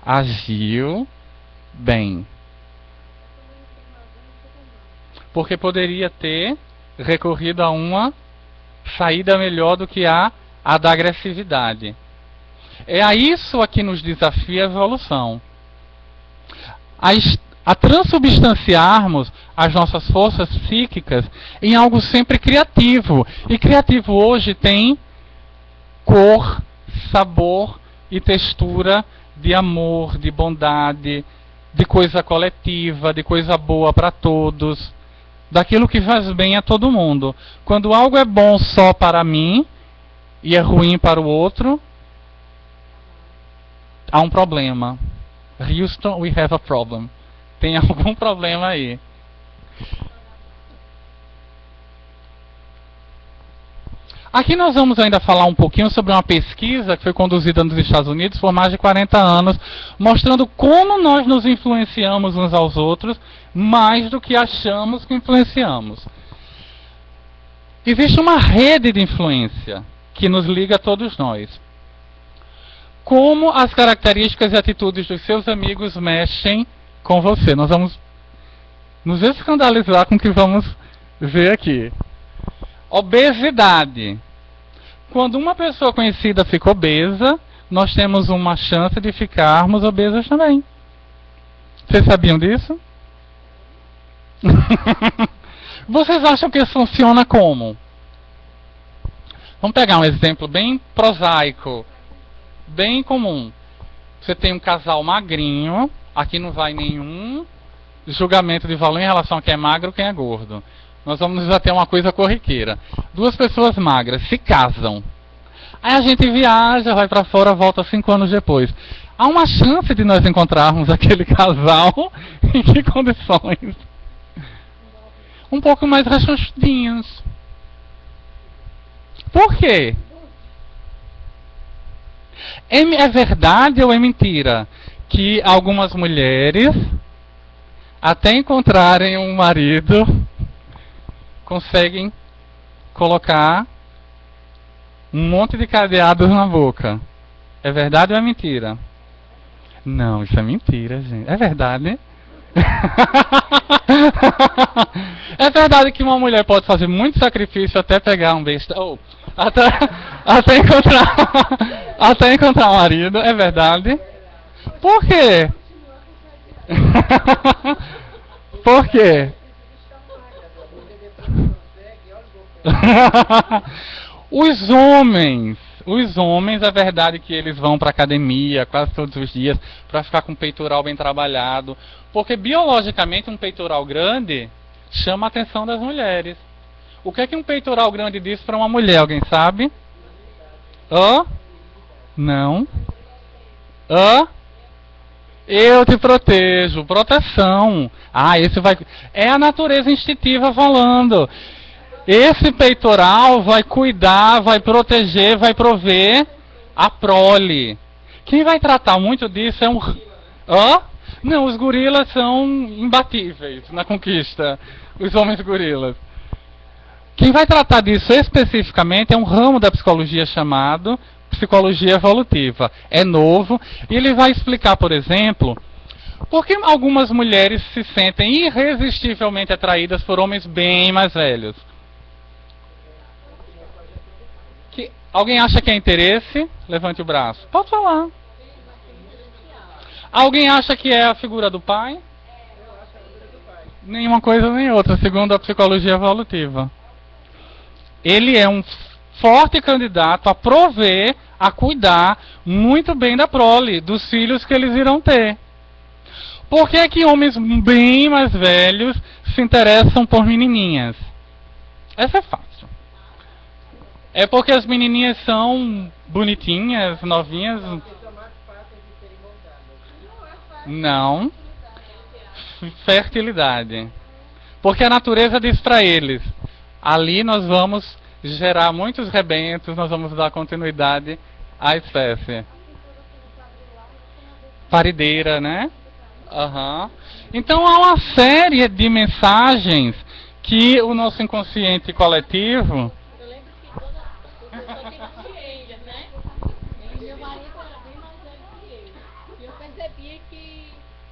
agiu bem. Porque poderia ter recorrido a uma saída melhor do que a da agressividade. É a isso a que nos desafia a evolução. A transubstanciarmos as nossas forças psíquicas em algo sempre criativo. E criativo hoje tem cor, sabor e textura de amor, de bondade, de coisa coletiva, de coisa boa para todos, daquilo que faz bem a todo mundo. Quando algo é bom só para mim e é ruim para o outro, há um problema. Houston, we have a problem. Tem algum problema aí. Aqui nós vamos ainda falar um pouquinho sobre uma pesquisa que foi conduzida nos Estados Unidos por mais de 40 anos, mostrando como nós nos influenciamos uns aos outros, mais do que achamos que influenciamos. Existe uma rede de influência que nos liga a todos nós. Como as características e atitudes dos seus amigos mexem com você. Nós vamos nos escandalizar com o que vamos ver aqui. Obesidade. Quando uma pessoa conhecida fica obesa, nós temos uma chance de ficarmos obesas também. Vocês sabiam disso? Vocês acham que isso funciona como? Vamos pegar um exemplo bem prosaico, bem comum. Você tem um casal magrinho, aqui não vai nenhum julgamento de valor em relação a quem é magro e quem é gordo. Nós vamos até uma coisa corriqueira. Duas pessoas magras se casam. Aí a gente viaja, vai para fora, volta 5 anos depois. Há uma chance de nós encontrarmos aquele casal em que condições? Um pouco mais rechonchudinhos. Por quê? É verdade ou é mentira que algumas mulheres, até encontrarem um marido, conseguem colocar um monte de cadeados na boca? É verdade ou é mentira? Não, isso é mentira, gente. É verdade? É verdade que uma mulher pode fazer muito sacrifício até pegar um besta, ou até encontrar um marido. É verdade? Por quê? Por quê? Os homens, é verdade que eles vão para academia quase todos os dias para ficar com o peitoral bem trabalhado, porque biologicamente um peitoral grande chama a atenção das mulheres. O que é que um peitoral grande diz para uma mulher? Alguém sabe? Hã? Não. Hã? Eu te protejo. Proteção. Ah, esse vai... É a natureza instintiva falando. Esse peitoral vai cuidar, vai proteger, vai prover a prole. Quem vai tratar muito disso é um... Hã? Não, os gorilas são imbatíveis na conquista. Os homens gorilas. Quem vai tratar disso especificamente é um ramo da psicologia chamado psicologia evolutiva. É novo e ele vai explicar, por exemplo, por que algumas mulheres se sentem irresistivelmente atraídas por homens bem mais velhos. Alguém acha que é interesse? Levante o braço. Pode falar. Alguém acha que é a figura do pai? Nenhuma coisa nem outra, segundo a psicologia evolutiva. Ele é um forte candidato a prover, a cuidar muito bem da prole, dos filhos que eles irão ter. Por que é que homens bem mais velhos se interessam por menininhas? Essa é fácil. É porque as menininhas são bonitinhas, novinhas. Não. Fertilidade. Porque a natureza diz para eles: ali nós vamos gerar muitos rebentos, nós vamos dar continuidade à espécie. Parideira, né? Uhum. Então há uma série de mensagens que o nosso inconsciente coletivo... Eu lembro que toda pessoa tem ciência, né? E meu marido era bem mais velho que eu. E eu percebia que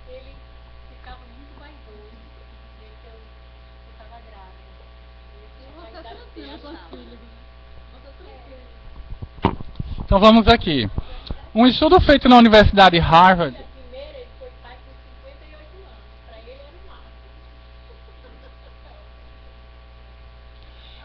ele ficava muito vaidoso. Dizia que eu estava grávida. Você é tranquila com as filhas. Você é tranquila. Então vamos aqui. Um estudo feito na Universidade Harvard... Primeiro ele foi pai com 58 anos. Para ele era o máximo.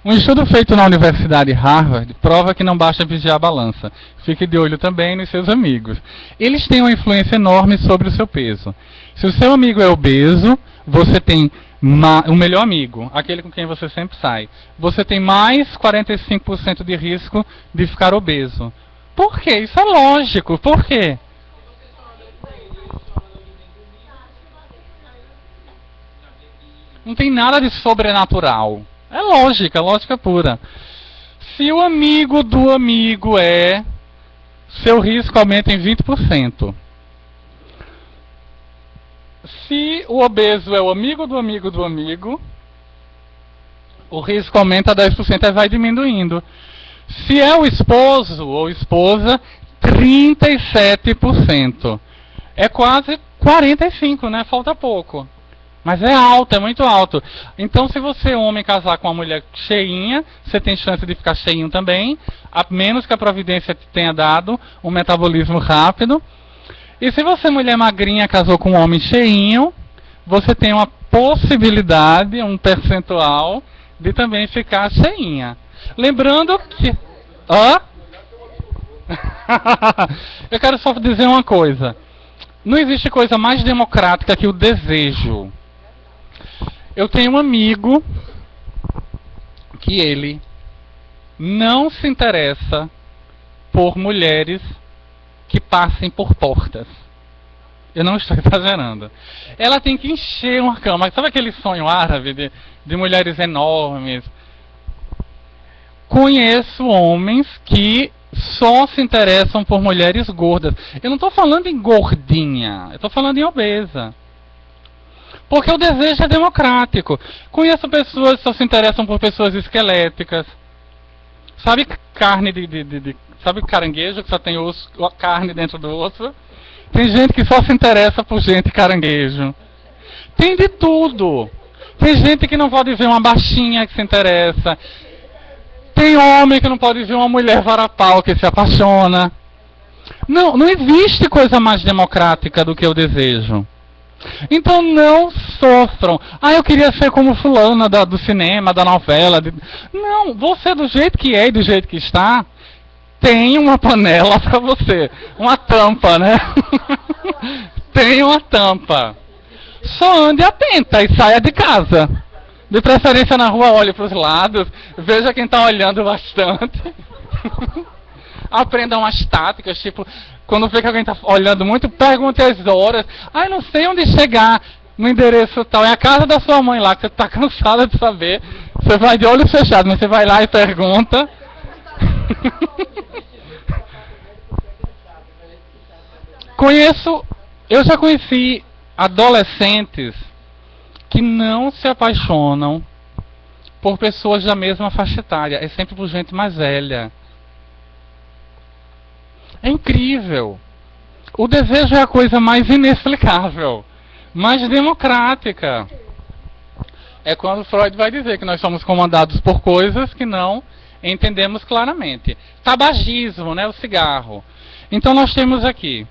Um estudo feito na Universidade Harvard prova que não basta vigiar a balança. Fique de olho também nos seus amigos. Eles têm uma influência enorme sobre o seu peso. Se o seu amigo é obeso, você tem o melhor amigo, aquele com quem você sempre sai. Você tem mais 45% de risco de ficar obeso. Por quê? Isso é lógico. Por quê? Não tem nada de sobrenatural. É lógica, lógica pura. Se o amigo do amigo é, seu risco aumenta em 20%. Se o obeso é o amigo do amigo do amigo, o risco aumenta 10% e vai diminuindo. Se é o esposo ou esposa, 37%. É quase 45%, né? Falta pouco. Mas é alto, é muito alto. Então, se você, homem, casar com uma mulher cheinha, você tem chance de ficar cheinho também, a menos que a providência te tenha dado um metabolismo rápido. E se você, mulher magrinha, casou com um homem cheinho, você tem uma possibilidade, um percentual, de também ficar cheinha. Lembrando que... Hã? Eu quero só dizer uma coisa. Não existe coisa mais democrática que o desejo. Eu tenho um amigo que ele não se interessa por mulheres que passem por portas. Eu não estou exagerando. Ela tem que encher uma cama. Sabe aquele sonho árabe de mulheres enormes? Conheço homens que só se interessam por mulheres gordas. Eu não estou falando em gordinha, eu estou falando em obesa. Porque o desejo é democrático. Conheço pessoas que só se interessam por pessoas esqueléticas. Sabe carne sabe caranguejo que só tem osso, carne dentro do osso? Tem gente que só se interessa por gente caranguejo. Tem de tudo. Tem gente que não pode ver uma baixinha que se interessa. Tem homem que não pode ver uma mulher varapau que se apaixona. Não existe coisa mais democrática do que o desejo. Então não sofram. Ah, eu queria ser como fulana do cinema, da novela. Não, você do jeito que é e do jeito que está, tem uma panela para você. Uma tampa, né? Tem uma tampa. Só ande atenta e saia de casa. De preferência na rua, olhe para os lados, veja quem está olhando bastante. Aprenda umas táticas, tipo, quando vê que alguém está olhando muito, pergunte as horas. Ai, não sei onde chegar no endereço tal. É a casa da sua mãe lá, que você está cansada de saber. Você vai de olhos fechados, mas você vai lá e pergunta. Eu já conheci adolescentes que não se apaixonam por pessoas da mesma faixa etária. É sempre por gente mais velha. É incrível. O desejo é a coisa mais inexplicável, mais democrática. É quando Freud vai dizer que nós somos comandados por coisas que não entendemos claramente. Tabagismo, né? O cigarro. Então nós temos aqui.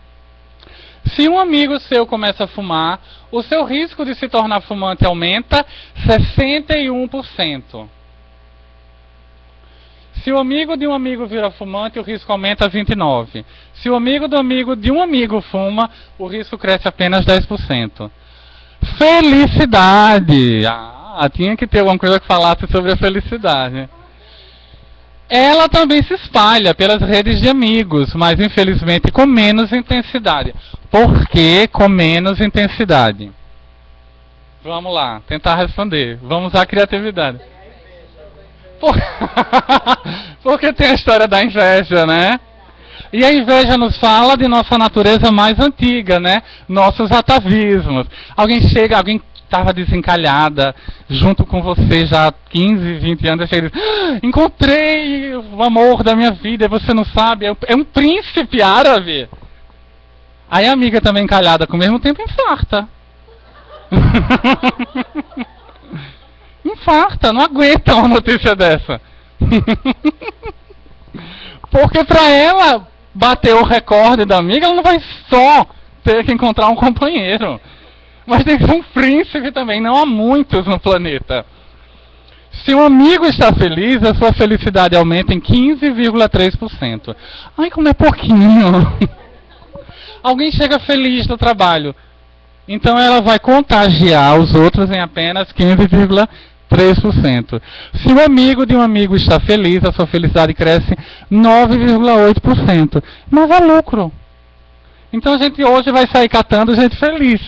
Se um amigo seu começa a fumar, o seu risco de se tornar fumante aumenta 61%. Se o amigo de um amigo vira fumante, o risco aumenta 29%. Se o amigo do amigo de um amigo fuma, o risco cresce apenas 10%. Felicidade! Tinha que ter alguma coisa que falasse sobre a felicidade. Ela também se espalha pelas redes de amigos, mas infelizmente com menos intensidade. Por que com menos intensidade? Vamos lá, tentar responder. Vamos usar a criatividade. Porque tem a história da inveja, né? E a inveja nos fala de nossa natureza mais antiga, né? Nossos atavismos. Alguém estava desencalhada junto com você já há 15, 20 anos, e diz, encontrei o amor da minha vida, e você não sabe, é um príncipe árabe. Aí a amiga também encalhada com o mesmo tempo infarta. Infarta, não aguenta uma notícia dessa. Porque para ela bater o recorde da amiga, ela não vai só ter que encontrar um companheiro, mas tem que ser um príncipe também. Não há muitos no planeta. Se um amigo está feliz, a sua felicidade aumenta em 15,3%. Ai, como é pouquinho. Alguém chega feliz do trabalho, então ela vai contagiar os outros em apenas 15,3%. Se o amigo de um amigo está feliz, a sua felicidade cresce 9,8%. Mas é lucro. Então a gente hoje vai sair catando gente feliz.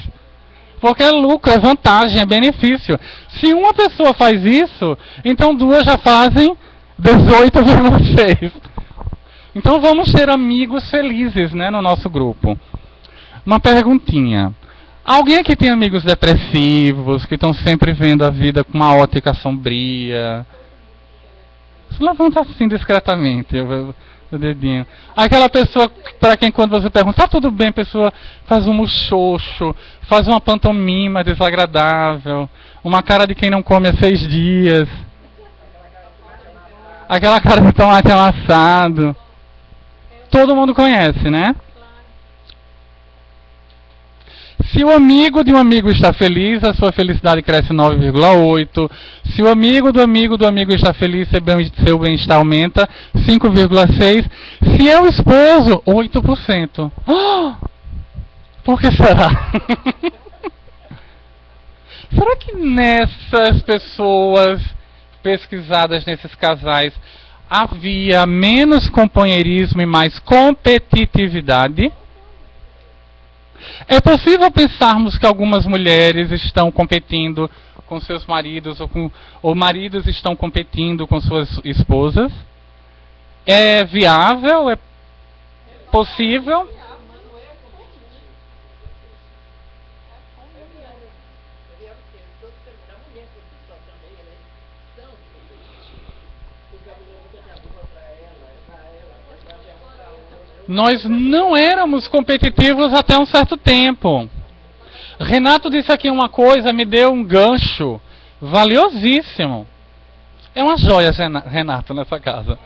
Porque é lucro, é vantagem, é benefício. Se uma pessoa faz isso, então duas já fazem 18,6%. Então vamos ter amigos felizes, né, no nosso grupo. Uma perguntinha. Alguém aqui tem amigos depressivos, que estão sempre vendo a vida com uma ótica sombria? Levanta assim discretamente o dedinho. Aquela pessoa para quem quando você pergunta, tá tudo bem, a pessoa faz um muxoxo, faz uma pantomima desagradável, uma cara de quem não come há 6 dias. Aquela cara de tomate amassado. Todo mundo conhece, né? Se o amigo de um amigo está feliz, a sua felicidade cresce 9,8%. Se o amigo do amigo do amigo está feliz, seu bem-estar aumenta 5,6%. Se é o esposo, 8%. Por que será? Será que nessas pessoas pesquisadas, nesses casais, havia menos companheirismo e mais competitividade? É possível pensarmos que algumas mulheres estão competindo com seus maridos ou maridos estão competindo com suas esposas? É viável? É possível? Nós não éramos competitivos até um certo tempo. Renato disse aqui uma coisa, me deu um gancho valiosíssimo. É uma joia, Renato, nessa casa.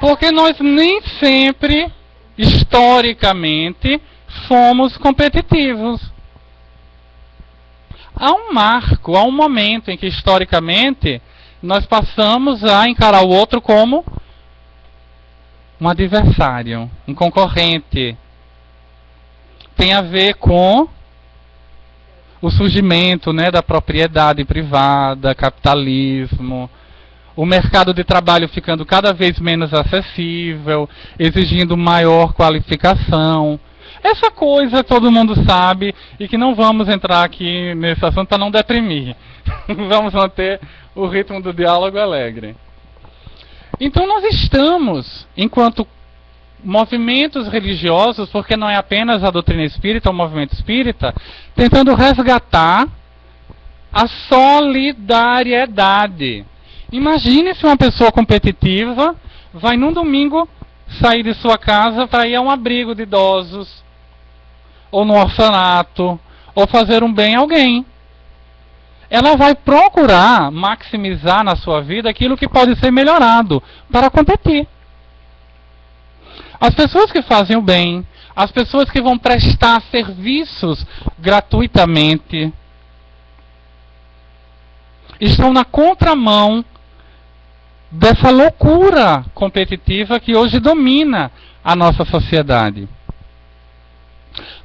Porque nós nem sempre, historicamente, fomos competitivos. Há um marco, há um momento em que, historicamente, nós passamos a encarar o outro como um adversário, um concorrente. Tem a ver com o surgimento, né, da propriedade privada, capitalismo, o mercado de trabalho ficando cada vez menos acessível, exigindo maior qualificação. Essa coisa todo mundo sabe e que não vamos entrar aqui nesse assunto para não deprimir. Vamos manter o ritmo do diálogo alegre. Então nós estamos, enquanto movimentos religiosos, porque não é apenas a doutrina espírita, o movimento espírita, tentando resgatar a solidariedade. Imagine se uma pessoa competitiva vai num domingo sair de sua casa para ir a um abrigo de idosos, ou no orfanato, ou fazer um bem a alguém. Ela vai procurar maximizar na sua vida aquilo que pode ser melhorado para competir. As pessoas que fazem o bem, as pessoas que vão prestar serviços gratuitamente, estão na contramão dessa loucura competitiva que hoje domina a nossa sociedade.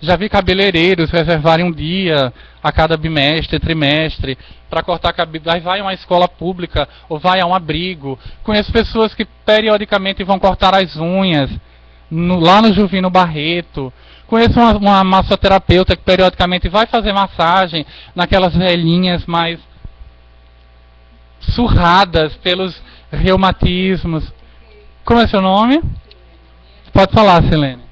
Já vi cabeleireiros reservarem um dia a cada bimestre, trimestre, para cortar cabelo. Aí vai a uma escola pública ou vai a um abrigo. Conheço pessoas que periodicamente vão cortar as unhas lá no Juvino Barreto. Conheço uma massoterapeuta que periodicamente vai fazer massagem naquelas velhinhas mais surradas pelos reumatismos. Como é seu nome? Pode falar, Silene.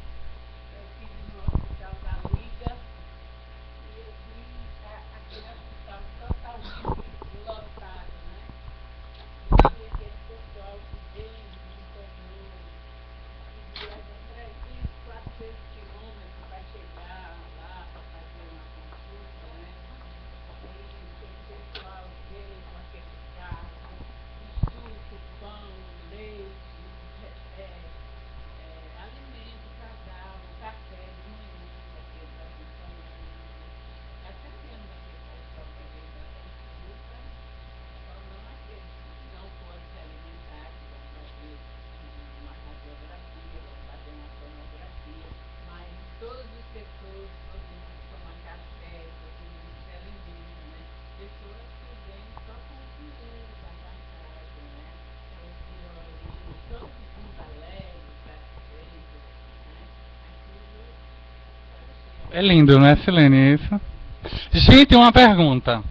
É lindo, não é, Silene? Isso. Gente, uma pergunta.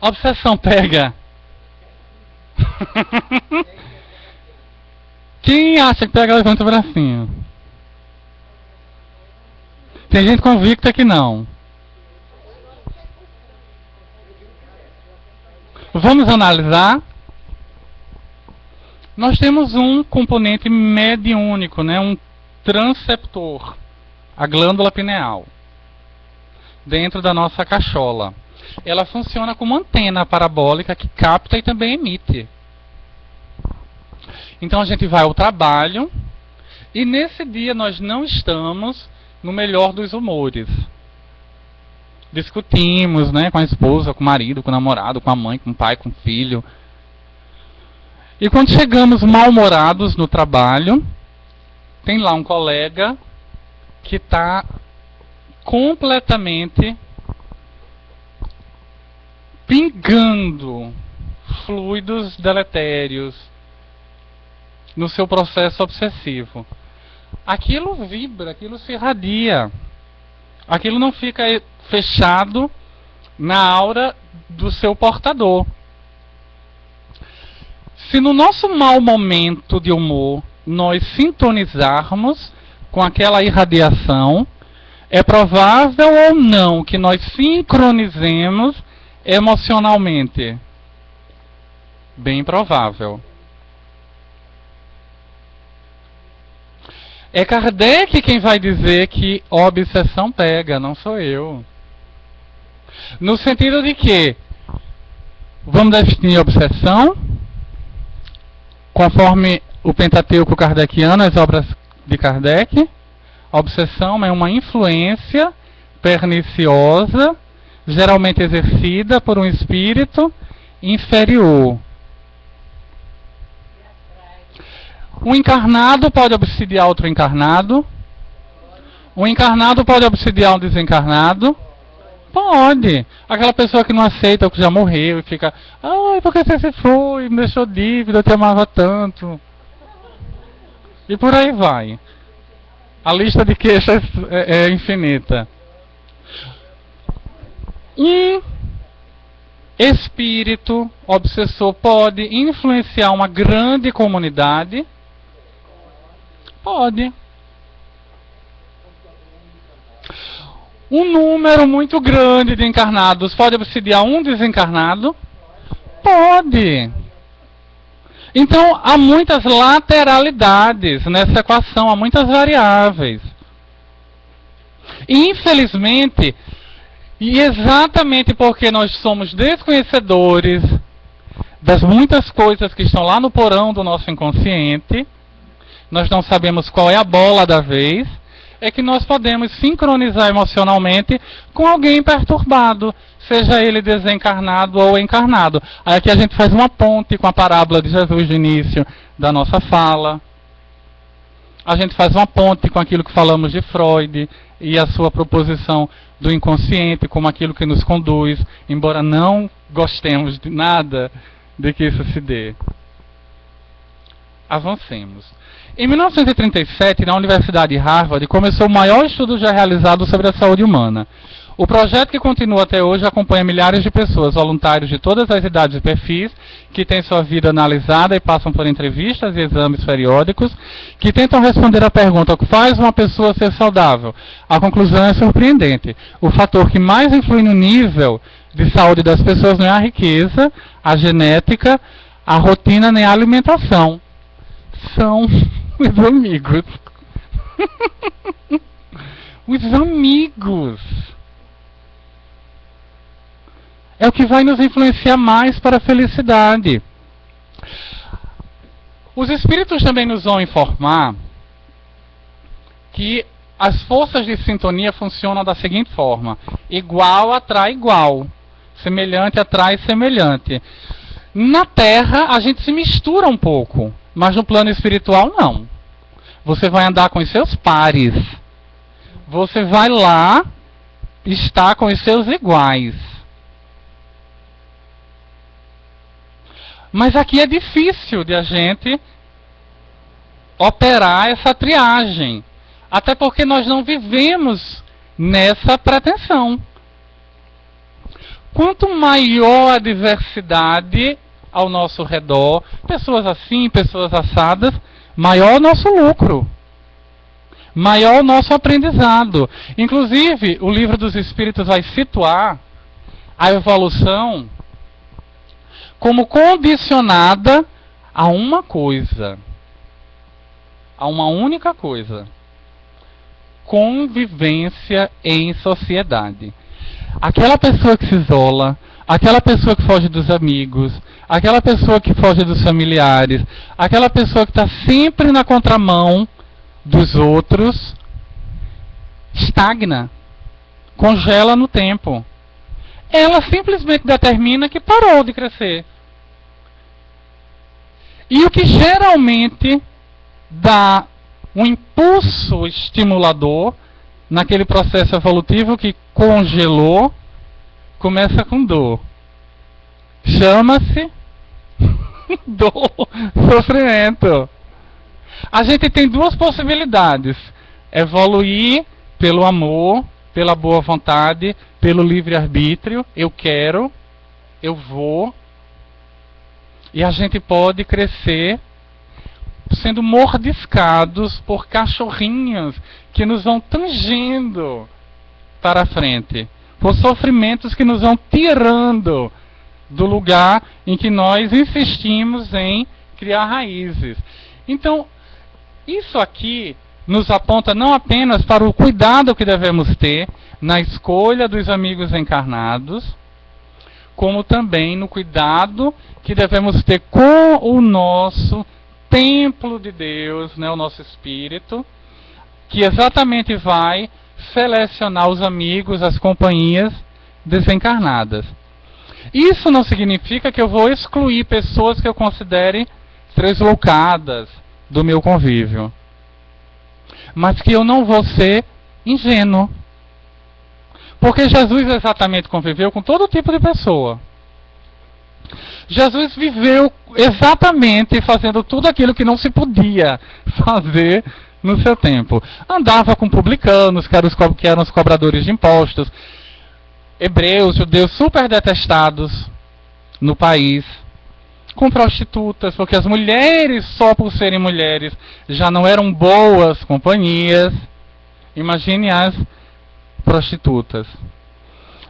Obsessão pega? Quem acha que pega, levanta o bracinho. Tem gente convicta que não. Vamos analisar. Nós temos um componente mediúnico, né? Um transceptor, a glândula pineal, dentro da nossa cachola. Ela funciona como antena parabólica que capta e também emite. Então a gente vai ao trabalho e nesse dia nós não estamos no melhor dos humores. Discutimos, né, com a esposa, com o marido, com o namorado, com a mãe, com o pai, com o filho. E quando chegamos mal-humorados no trabalho, tem lá um colega que está completamente pingando fluidos deletérios no seu processo obsessivo. Aquilo vibra, aquilo se irradia. Aquilo não fica fechado na aura do seu portador. Se no nosso mau momento de humor nós sintonizarmos com aquela irradiação, é provável ou não que nós sincronizemos emocionalmente? Bem provável. É Kardec quem vai dizer que obsessão pega, não sou eu. No sentido de que, vamos definir obsessão, conforme o Pentateuco kardeciano, as obras de Kardec, a obsessão é uma influência perniciosa, geralmente exercida por um espírito inferior. Um encarnado pode obsidiar outro encarnado? Um encarnado pode obsidiar um desencarnado? Pode. Aquela pessoa que não aceita o que já morreu e fica, ai, por que você se foi? Me deixou dívida, eu te amava tanto. E por aí vai. A lista de queixas é infinita. Um espírito obsessor pode influenciar uma grande comunidade? Pode. Um número muito grande de encarnados pode obsidiar um desencarnado? Pode. Então, há muitas lateralidades nessa equação, há muitas variáveis. E, infelizmente, e exatamente porque nós somos desconhecedores das muitas coisas que estão lá no porão do nosso inconsciente, nós não sabemos qual é a bola da vez, é que nós podemos sincronizar emocionalmente com alguém perturbado, seja ele desencarnado ou encarnado. Aí aqui a gente faz uma ponte com a parábola de Jesus no início da nossa fala. A gente faz uma ponte com aquilo que falamos de Freud e a sua proposição do inconsciente como aquilo que nos conduz, embora não gostemos de nada de que isso se dê. Avancemos. Em 1937, na Universidade de Harvard, começou o maior estudo já realizado sobre a saúde humana. O projeto, que continua até hoje, acompanha milhares de pessoas, voluntários de todas as idades e perfis, que têm sua vida analisada e passam por entrevistas e exames periódicos, que tentam responder à pergunta: o que faz uma pessoa ser saudável? A conclusão é surpreendente. O fator que mais influi no nível de saúde das pessoas não é a riqueza, a genética, a rotina nem a alimentação. São os amigos. Os amigos. É o que vai nos influenciar mais para a felicidade. Os espíritos também nos vão informar que as forças de sintonia funcionam da seguinte forma: igual atrai igual, semelhante atrai semelhante. Na Terra a gente se mistura um pouco, mas no plano espiritual não. Você vai andar com os seus pares. Você vai lá estar com os seus iguais. Mas aqui é difícil de a gente operar essa triagem. Até porque nós não vivemos nessa pretensão. Quanto maior a diversidade ao nosso redor, pessoas assim, pessoas assadas, maior o nosso lucro. Maior o nosso aprendizado. Inclusive, o Livro dos Espíritos vai situar a evolução como condicionada a uma coisa. A uma única coisa: convivência em sociedade. Aquela pessoa que se isola, aquela pessoa que foge dos amigos, aquela pessoa que foge dos familiares, aquela pessoa que está sempre na contramão dos outros, estagna, congela no tempo. Ela simplesmente determina que parou de crescer. E o que geralmente dá um impulso estimulador naquele processo evolutivo que congelou, começa com dor. Chama-se dor, sofrimento. A gente tem duas possibilidades: evoluir pelo amor, pela boa vontade, pelo livre-arbítrio. Eu quero, eu vou. E a gente pode crescer sendo mordiscados por cachorrinhos que nos vão tangendo para a frente, por sofrimentos que nos vão tirando do lugar em que nós insistimos em criar raízes. Então, isso aqui nos aponta não apenas para o cuidado que devemos ter na escolha dos amigos encarnados, como também no cuidado que devemos ter com o nosso templo de Deus, né, o nosso espírito, que exatamente vai selecionar os amigos, as companhias desencarnadas. Isso não significa que eu vou excluir pessoas que eu considere tresloucadas, do meu convívio. Mas que eu não vou ser ingênuo. Porque Jesus exatamente conviveu com todo tipo de pessoa. Jesus viveu exatamente fazendo tudo aquilo que não se podia fazer no seu tempo. Andava com publicanos, que eram os cobradores de impostos, hebreus, judeus super detestados no país, com prostitutas, porque as mulheres, só por serem mulheres, já não eram boas companhias. Imagine as prostitutas.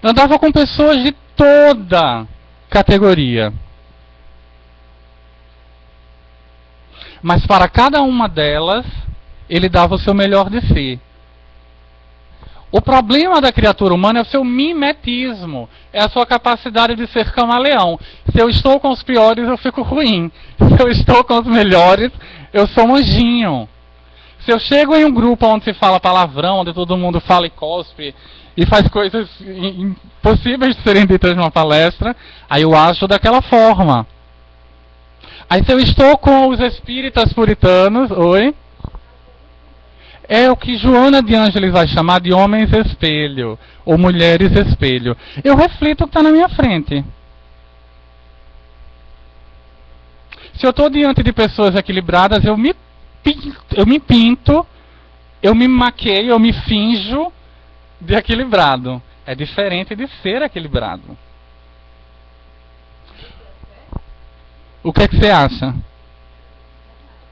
Andava com pessoas de toda categoria. Mas para cada uma delas, ele dava o seu melhor de si. O problema da criatura humana é o seu mimetismo, é a sua capacidade de ser camaleão. Se eu estou com os piores, eu fico ruim. Se eu estou com os melhores, eu sou um anjinho. Se eu chego em um grupo onde se fala palavrão, onde todo mundo fala e cospe, e faz coisas impossíveis de serem ditas numa palestra, aí eu ajo daquela forma. Aí se eu estou com os espíritas puritanos, oi? É o que Joana de Ângeles vai chamar de homens espelho, ou mulheres espelho. Eu reflito o que está na minha frente. Se eu estou diante de pessoas equilibradas, eu me pinto, eu me maqueio, eu me finjo de equilibrado. É diferente de ser equilibrado. O que é que você acha?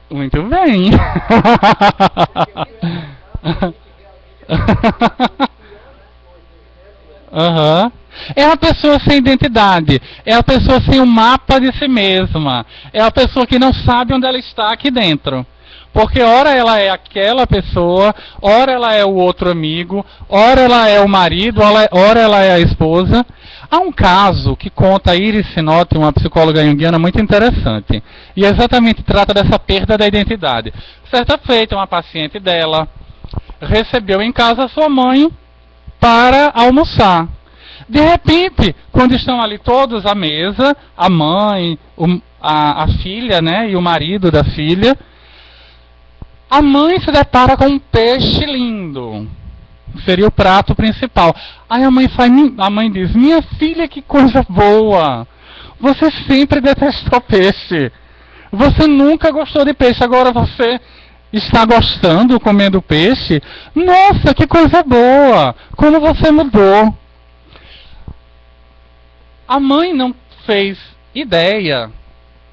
Muito bem. Uhum. É a pessoa sem identidade. É a pessoa sem um mapa de si mesma. É a pessoa que não sabe onde ela está aqui dentro. Porque ora ela é aquela pessoa, ora ela é o outro amigo, ora ela é o marido, ora ela é a esposa. Há um caso que conta a Iris Sinotti, uma psicóloga junguiana muito interessante. E exatamente trata dessa perda da identidade. Certa feita, uma paciente dela recebeu em casa a sua mãe para almoçar. De repente, quando estão ali todos à mesa, a mãe, a filha, né, e o marido da filha, a mãe se depara com um peixe lindo. Seria o prato principal. Aí a mãe diz: minha filha, que coisa boa! Você sempre detestou peixe. Você nunca gostou de peixe. Agora você está gostando, comendo peixe? Nossa, que coisa boa! Como você mudou! A mãe não fez ideia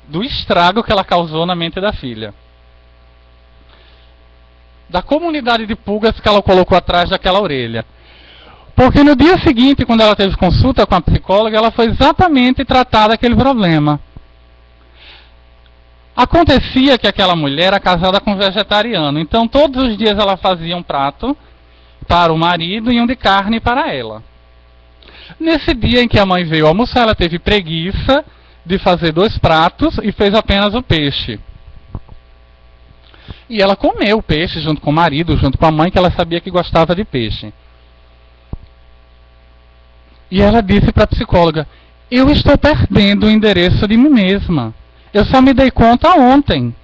do estrago que ela causou na mente da filha. Da comunidade de pulgas que ela colocou atrás daquela orelha. Porque no dia seguinte, quando ela teve consulta com a psicóloga, ela foi exatamente tratar daquele problema. Acontecia que aquela mulher era casada com um vegetariano, então todos os dias ela fazia um prato para o marido e um de carne para ela. Nesse dia em que a mãe veio almoçar, ela teve preguiça de fazer 2 pratos e fez apenas o peixe. E ela comeu o peixe junto com o marido, junto com a mãe, que ela sabia que gostava de peixe. E ela disse para a psicóloga: eu estou perdendo o endereço de mim mesma. Eu só me dei conta ontem,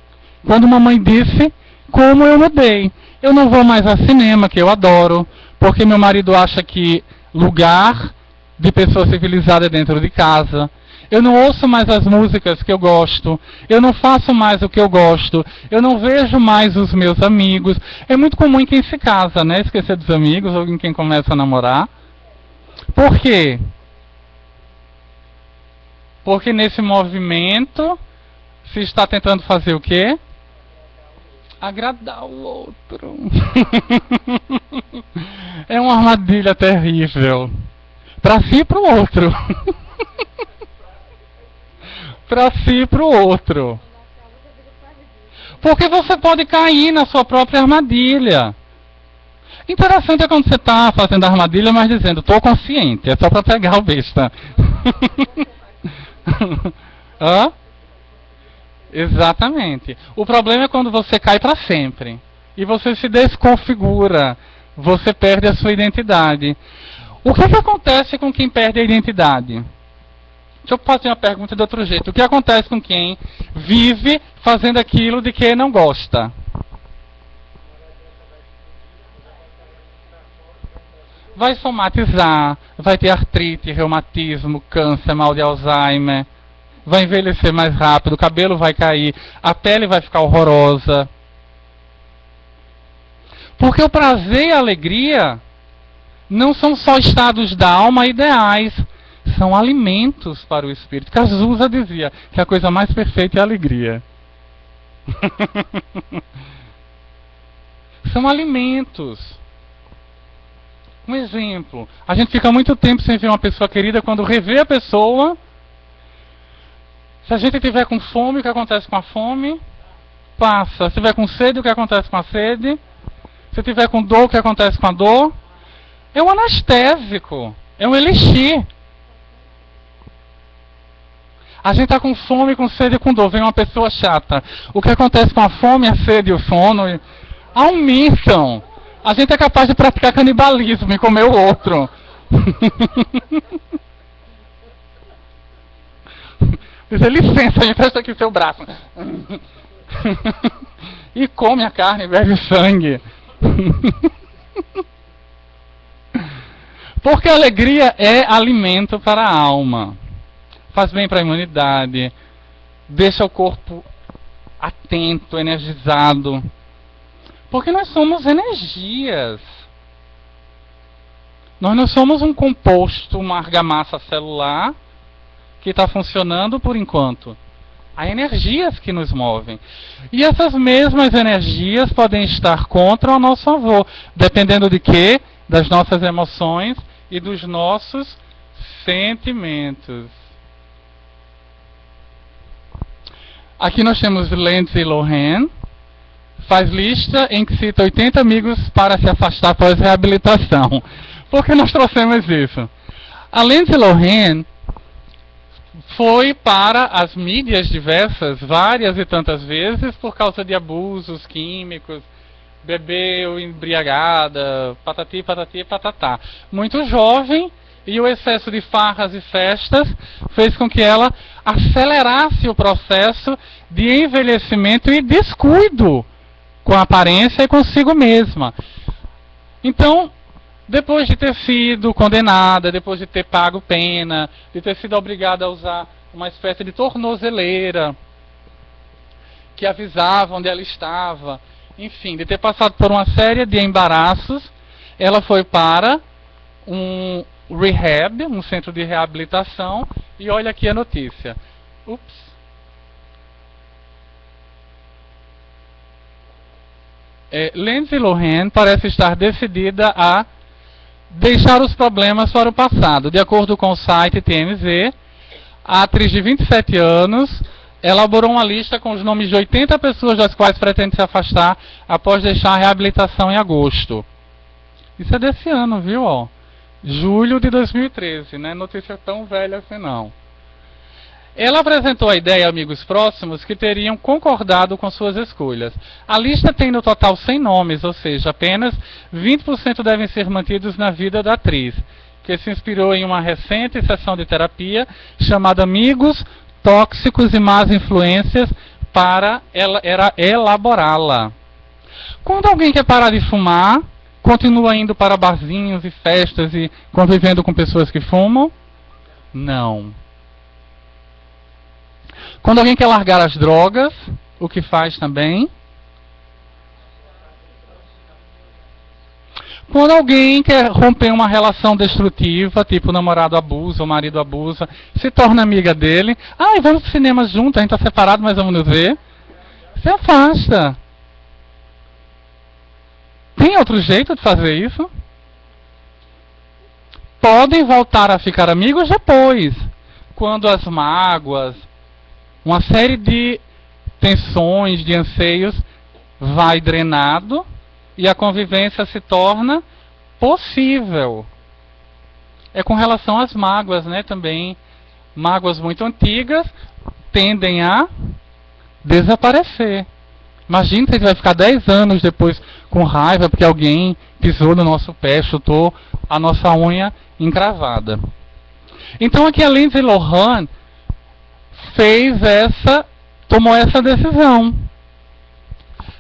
quando mamãe disse como eu mudei. Eu não vou mais ao cinema, que eu adoro, porque meu marido acha que lugar de pessoa civilizada é dentro de casa. Eu não ouço mais as músicas que eu gosto. Eu não faço mais o que eu gosto. Eu não vejo mais os meus amigos. É muito comum em quem se casa, né? Esquecer dos amigos ou em quem começa a namorar. Por quê? Porque nesse movimento se está tentando fazer o quê? Agradar o outro. É uma armadilha terrível. Para si e para o outro. Para si e para o outro. Porque você pode cair na sua própria armadilha. Interessante é quando você está fazendo a armadilha, mas dizendo: estou consciente, é só para pegar o besta. Hã? Exatamente. O problema é quando você cai para sempre. E você se desconfigura. Você perde a sua identidade. O que acontece com quem perde a identidade? Deixa eu fazer uma pergunta de outro jeito. O que acontece com quem vive fazendo aquilo de que não gosta? Vai somatizar, vai ter artrite, reumatismo, câncer, mal de Alzheimer, vai envelhecer mais rápido, o cabelo vai cair, a pele vai ficar horrorosa. Porque o prazer e a alegria não são só estados da alma ideais, são alimentos para o espírito. Cazuza dizia que a coisa mais perfeita é a alegria. São alimentos. Um exemplo, a gente fica muito tempo sem ver uma pessoa querida, quando revê a pessoa, se a gente tiver com fome, o que acontece com a fome? Passa. Se tiver com sede, o que acontece com a sede? Se tiver com dor, o que acontece com a dor? É um anestésico, é um elixir. A gente está com fome, com sede e com dor, vem uma pessoa chata. O que acontece com a fome, a sede e o sono? Aumentam. A gente é capaz de praticar canibalismo e comer o outro. Dizer, licença, me presta aqui seu braço. E come a carne, bebe o sangue. Porque a alegria é alimento para a alma. Faz bem para a imunidade. Deixa o corpo atento, energizado. Porque nós somos energias. Nós não somos um composto, uma argamassa celular que está funcionando por enquanto. Há energias que nos movem. E essas mesmas energias podem estar contra ou a nosso favor. Dependendo de quê? Das nossas emoções e dos nossos sentimentos. Aqui nós temos Lindsay Lohan. Faz lista em que cita 80 amigos para se afastar após reabilitação. Por que nós trouxemos isso? A Lindsay Lohan foi para as mídias diversas várias e tantas vezes por causa de abusos químicos, bebeu embriagada, patati, patati, patatá. Muito jovem, e o excesso de farras e festas fez com que ela acelerasse o processo de envelhecimento e descuido com a aparência e consigo mesma. Então, depois de ter sido condenada, depois de ter pago pena, de ter sido obrigada a usar uma espécie de tornozeleira que avisava onde ela estava, enfim, de ter passado por uma série de embaraços, ela foi para um rehab, um centro de reabilitação, e olha aqui a notícia. Ups. Lindsay Lohan parece estar decidida a deixar os problemas para o passado. De acordo com o site TMZ, a atriz de 27 anos elaborou uma lista com os nomes de 80 pessoas das quais pretende se afastar após deixar a reabilitação em agosto. Isso é desse ano, viu? Ó. Julho de 2013, não é notícia tão velha assim não. Ela apresentou a ideia a amigos próximos que teriam concordado com suas escolhas. A lista tem no total 100 nomes, ou seja, apenas 20% devem ser mantidos na vida da atriz, que se inspirou em uma recente sessão de terapia chamada Amigos, Tóxicos e Más Influências para elaborá-la. Quando alguém quer parar de fumar, continua indo para barzinhos e festas e convivendo com pessoas que fumam? Não. Quando alguém quer largar as drogas, o que faz também? Quando alguém quer romper uma relação destrutiva, tipo o namorado abusa, o marido abusa, se torna amiga dele, vamos pro cinema junto, a gente está separado, mas vamos nos ver. Se afasta. Tem outro jeito de fazer isso? Podem voltar a ficar amigos depois, quando as mágoas, uma série de tensões, de anseios vai drenado e a convivência se torna possível. É com relação às mágoas, né, também. Mágoas muito antigas tendem a desaparecer. Imagina se a gente vai ficar 10 anos depois com raiva porque alguém pisou no nosso pé, chutou a nossa unha encravada. Então aqui a Lindsay Lohan tomou essa decisão.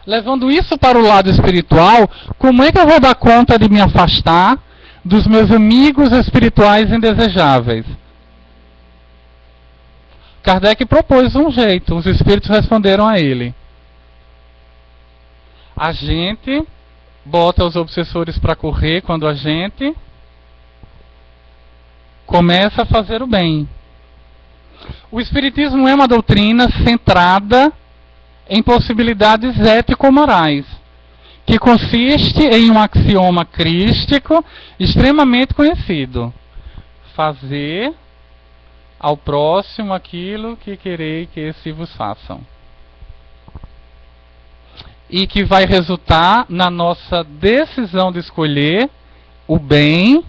Levando isso para o lado espiritual, como é que eu vou dar conta de me afastar dos meus amigos espirituais indesejáveis? Kardec propôs um jeito, os espíritos responderam a ele. A gente bota os obsessores para correr quando a gente começa a fazer o bem. O Espiritismo é uma doutrina centrada em possibilidades ético-morais, que consiste em um axioma crístico extremamente conhecido: fazer ao próximo aquilo que quereis que se vos façam. E que vai resultar na nossa decisão de escolher o bem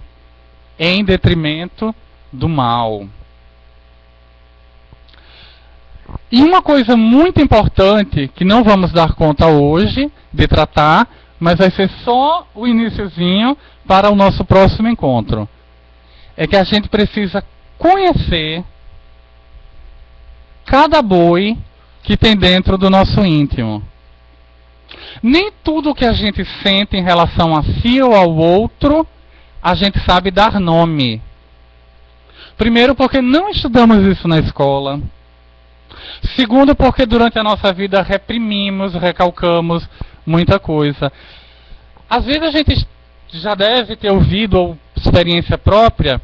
em detrimento do mal. E uma coisa muito importante, que não vamos dar conta hoje de tratar, mas vai ser só o iniciozinho para o nosso próximo encontro, é que a gente precisa conhecer cada boi que tem dentro do nosso íntimo. Nem tudo que a gente sente em relação a si ou ao outro, a gente sabe dar nome. Primeiro, porque não estudamos isso na escola. Segundo, porque durante a nossa vida reprimimos, recalcamos muita coisa. Às vezes a gente já deve ter ouvido, ou experiência própria,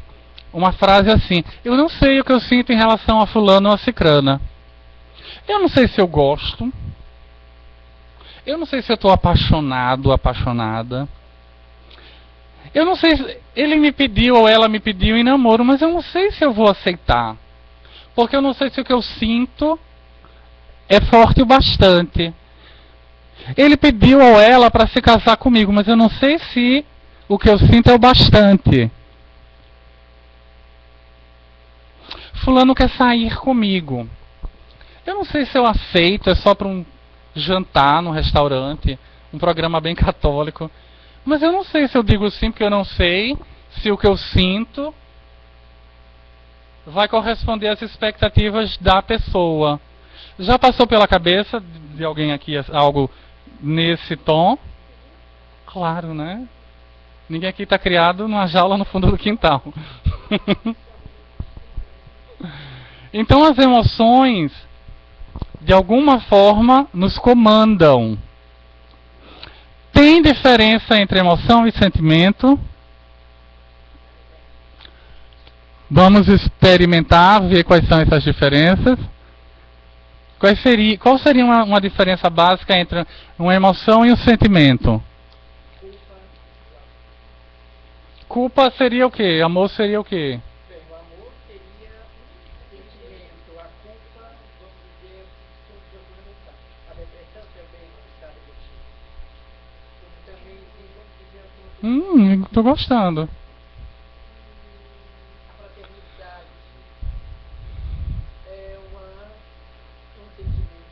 uma frase assim: eu não sei o que eu sinto em relação a fulano ou a cicrana. Eu não sei se eu gosto. Eu não sei se eu estou apaixonado ou apaixonada. Eu não sei se ele me pediu ou ela me pediu em namoro, mas eu não sei se eu vou aceitar. Porque eu não sei se o que eu sinto é forte o bastante. Ele pediu ou ela para se casar comigo, mas eu não sei se o que eu sinto é o bastante. Fulano quer sair comigo. Eu não sei se eu aceito, é só para um jantar no restaurante, um programa bem católico. Mas eu não sei se eu digo sim, porque eu não sei se o que eu sinto vai corresponder às expectativas da pessoa. Já passou pela cabeça de alguém aqui algo nesse tom? Claro, né? Ninguém aqui está criado numa jaula no fundo do quintal. Então as emoções, de alguma forma, nos comandam. Tem diferença entre emoção e sentimento? Vamos experimentar, ver quais são essas diferenças. Qual seria uma diferença básica entre uma emoção e um sentimento? Culpa seria o quê? Amor seria o quê? O amor seria um sentimento, a culpa, vamos dizer, complementar. A depressão também está depressiva. Também, vamos dizer, Tô gostando. a fraternidade é um sentimento,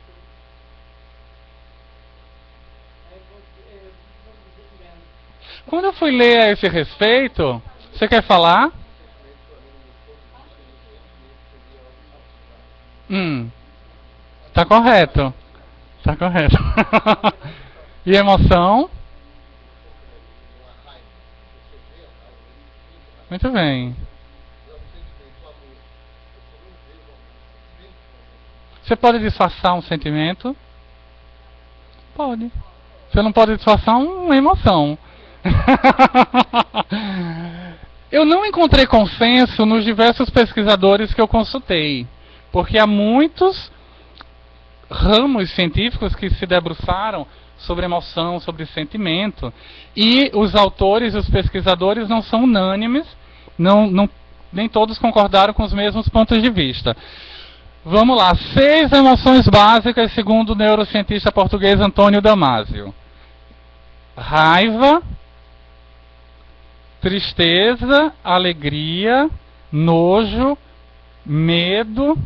vamos dizer, menos. Quando eu fui ler a esse respeito, você quer falar? Tá correto. Tá correto. E emoção? Muito bem. Você pode disfarçar um sentimento? Pode. Você não pode disfarçar uma emoção. Eu não encontrei consenso nos diversos pesquisadores que eu consultei, porque há muitos ramos científicos que se debruçaram sobre emoção, sobre sentimento, e os autores, os pesquisadores não são unânimes, nem todos concordaram com os mesmos pontos de vista. Vamos lá, 6 emoções básicas segundo o neurocientista português Antônio Damasio: raiva, tristeza, alegria, nojo, medo.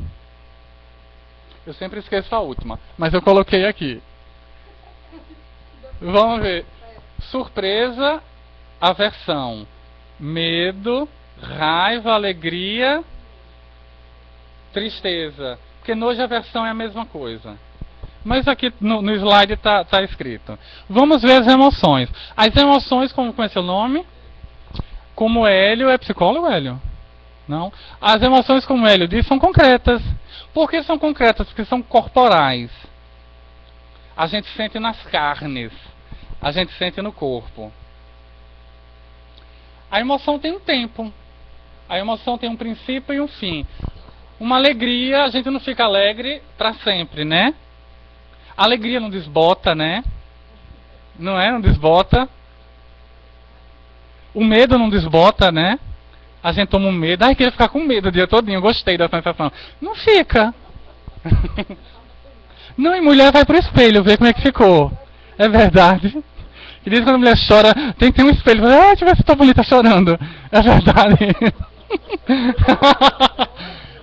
Eu sempre esqueço a última, mas eu coloquei aqui. Vamos ver. Surpresa, aversão, medo, raiva, alegria tristeza. Porque nojo e aversão é a mesma coisa. Mas aqui no slide está escrito. Vamos ver as emoções. As emoções, como é seu nome? Como o Hélio, é psicólogo, Hélio? Não. As emoções, como o Hélio disse, são concretas. Por que são concretas? Porque são corporais. A gente sente nas carnes. A gente sente no corpo. A emoção tem um tempo. A emoção tem um princípio e um fim. Uma alegria, a gente não fica alegre para sempre, né? A alegria não desbota, né? Não é? Não desbota. O medo não desbota, né? A gente toma um medo. Ai, queria ficar com medo o dia todinho. Gostei da sensação. Não fica. Não, e mulher vai pro espelho ver como é que ficou. É verdade. E diz que quando a mulher chora, tem que ter um espelho. Ah, deixa eu ver se tá bonita chorando. É verdade.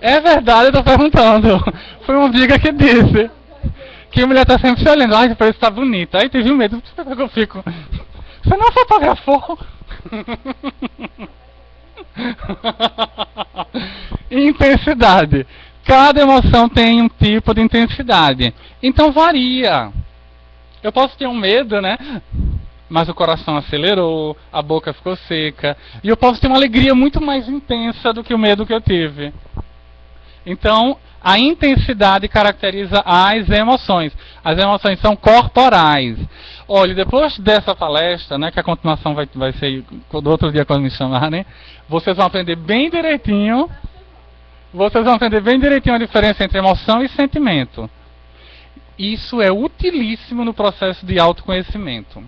É verdade, eu tô perguntando. Foi uma amiga que disse. Que a mulher tá sempre se olhando. Ai, depois tá bonita. Aí teve um medo. Por que eu fico? Você não fotografou? Intensidade. Cada emoção tem um tipo de intensidade. Então varia. Eu posso ter um medo, né? Mas o coração acelerou, a boca ficou seca. E eu posso ter uma alegria muito mais intensa do que o medo que eu tive. Então, a intensidade caracteriza as emoções. As emoções são corporais. Olha, depois dessa palestra, né, que a continuação vai ser do outro dia quando me chamarem, vocês vão aprender bem direitinho. Vocês vão entender bem direitinho a diferença entre emoção e sentimento. Isso é utilíssimo no processo de autoconhecimento.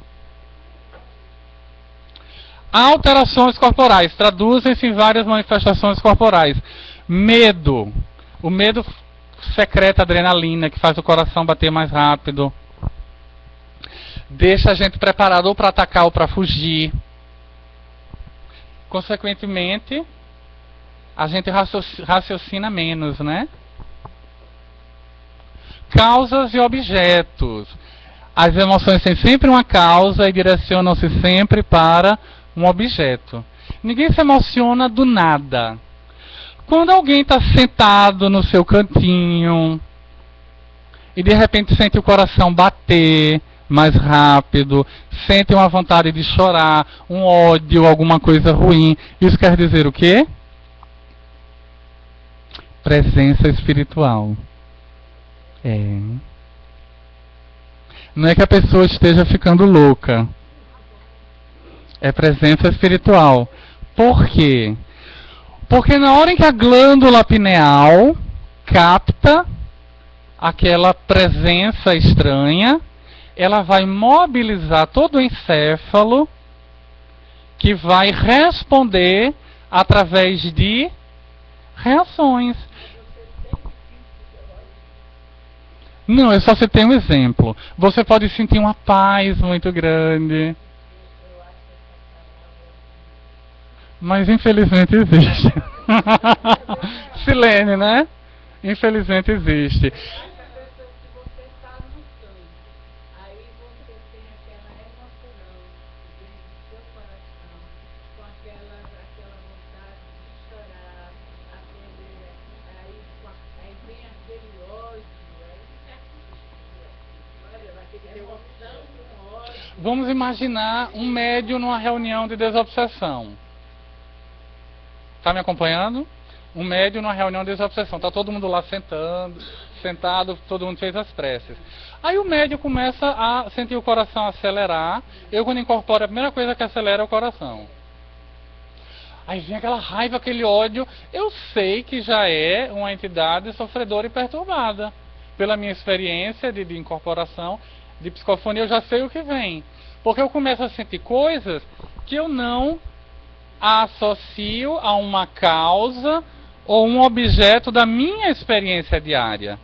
Alterações corporais traduzem-se em várias manifestações corporais. Medo. O medo secreta adrenalina, que faz o coração bater mais rápido. Deixa a gente preparado ou para atacar ou para fugir. Consequentemente, a gente raciocina menos, né? Causas e objetos. As emoções têm sempre uma causa e direcionam-se sempre para um objeto. Ninguém se emociona do nada. Quando alguém está sentado no seu cantinho e de repente sente o coração bater mais rápido, sente uma vontade de chorar, um ódio, alguma coisa ruim, isso quer dizer o quê? Presença espiritual. Não é que a pessoa esteja ficando louca. É presença espiritual. Por quê? Porque na hora em que a glândula pineal capta aquela presença estranha, ela vai mobilizar todo o encéfalo que vai responder através de reações. Não, eu só citei um exemplo. Você pode sentir uma paz muito grande. Mas infelizmente existe. Silene, né? Infelizmente existe. Vamos imaginar um médium numa reunião de desobsessão. Está me acompanhando? Um médium numa reunião de desobsessão. Está todo mundo lá sentado, todo mundo fez as preces. Aí o médium começa a sentir o coração acelerar. Eu, quando incorporo, a primeira coisa que acelera é o coração. Aí vem aquela raiva, aquele ódio. Eu sei que já é uma entidade sofredora e perturbada. Pela minha experiência de incorporação, de psicofonia, eu já sei o que vem. Porque eu começo a sentir coisas que eu não associo a uma causa ou um objeto da minha experiência diária.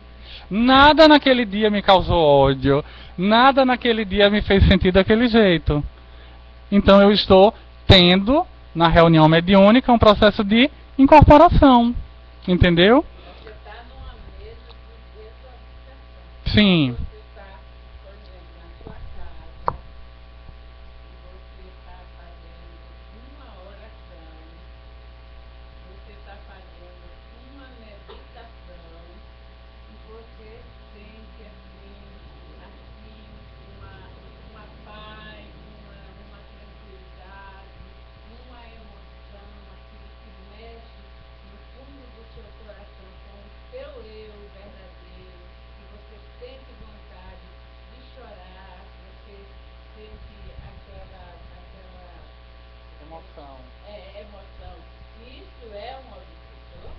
Nada naquele dia me causou ódio, nada naquele dia me fez sentir daquele jeito. Então eu estou tendo, na reunião mediúnica, um processo de incorporação. Entendeu? Você está numa mesa de desobsessão. Sim. Você está, por exemplo, na sua casa, e você está fazendo uma oração, você está fazendo uma meditação,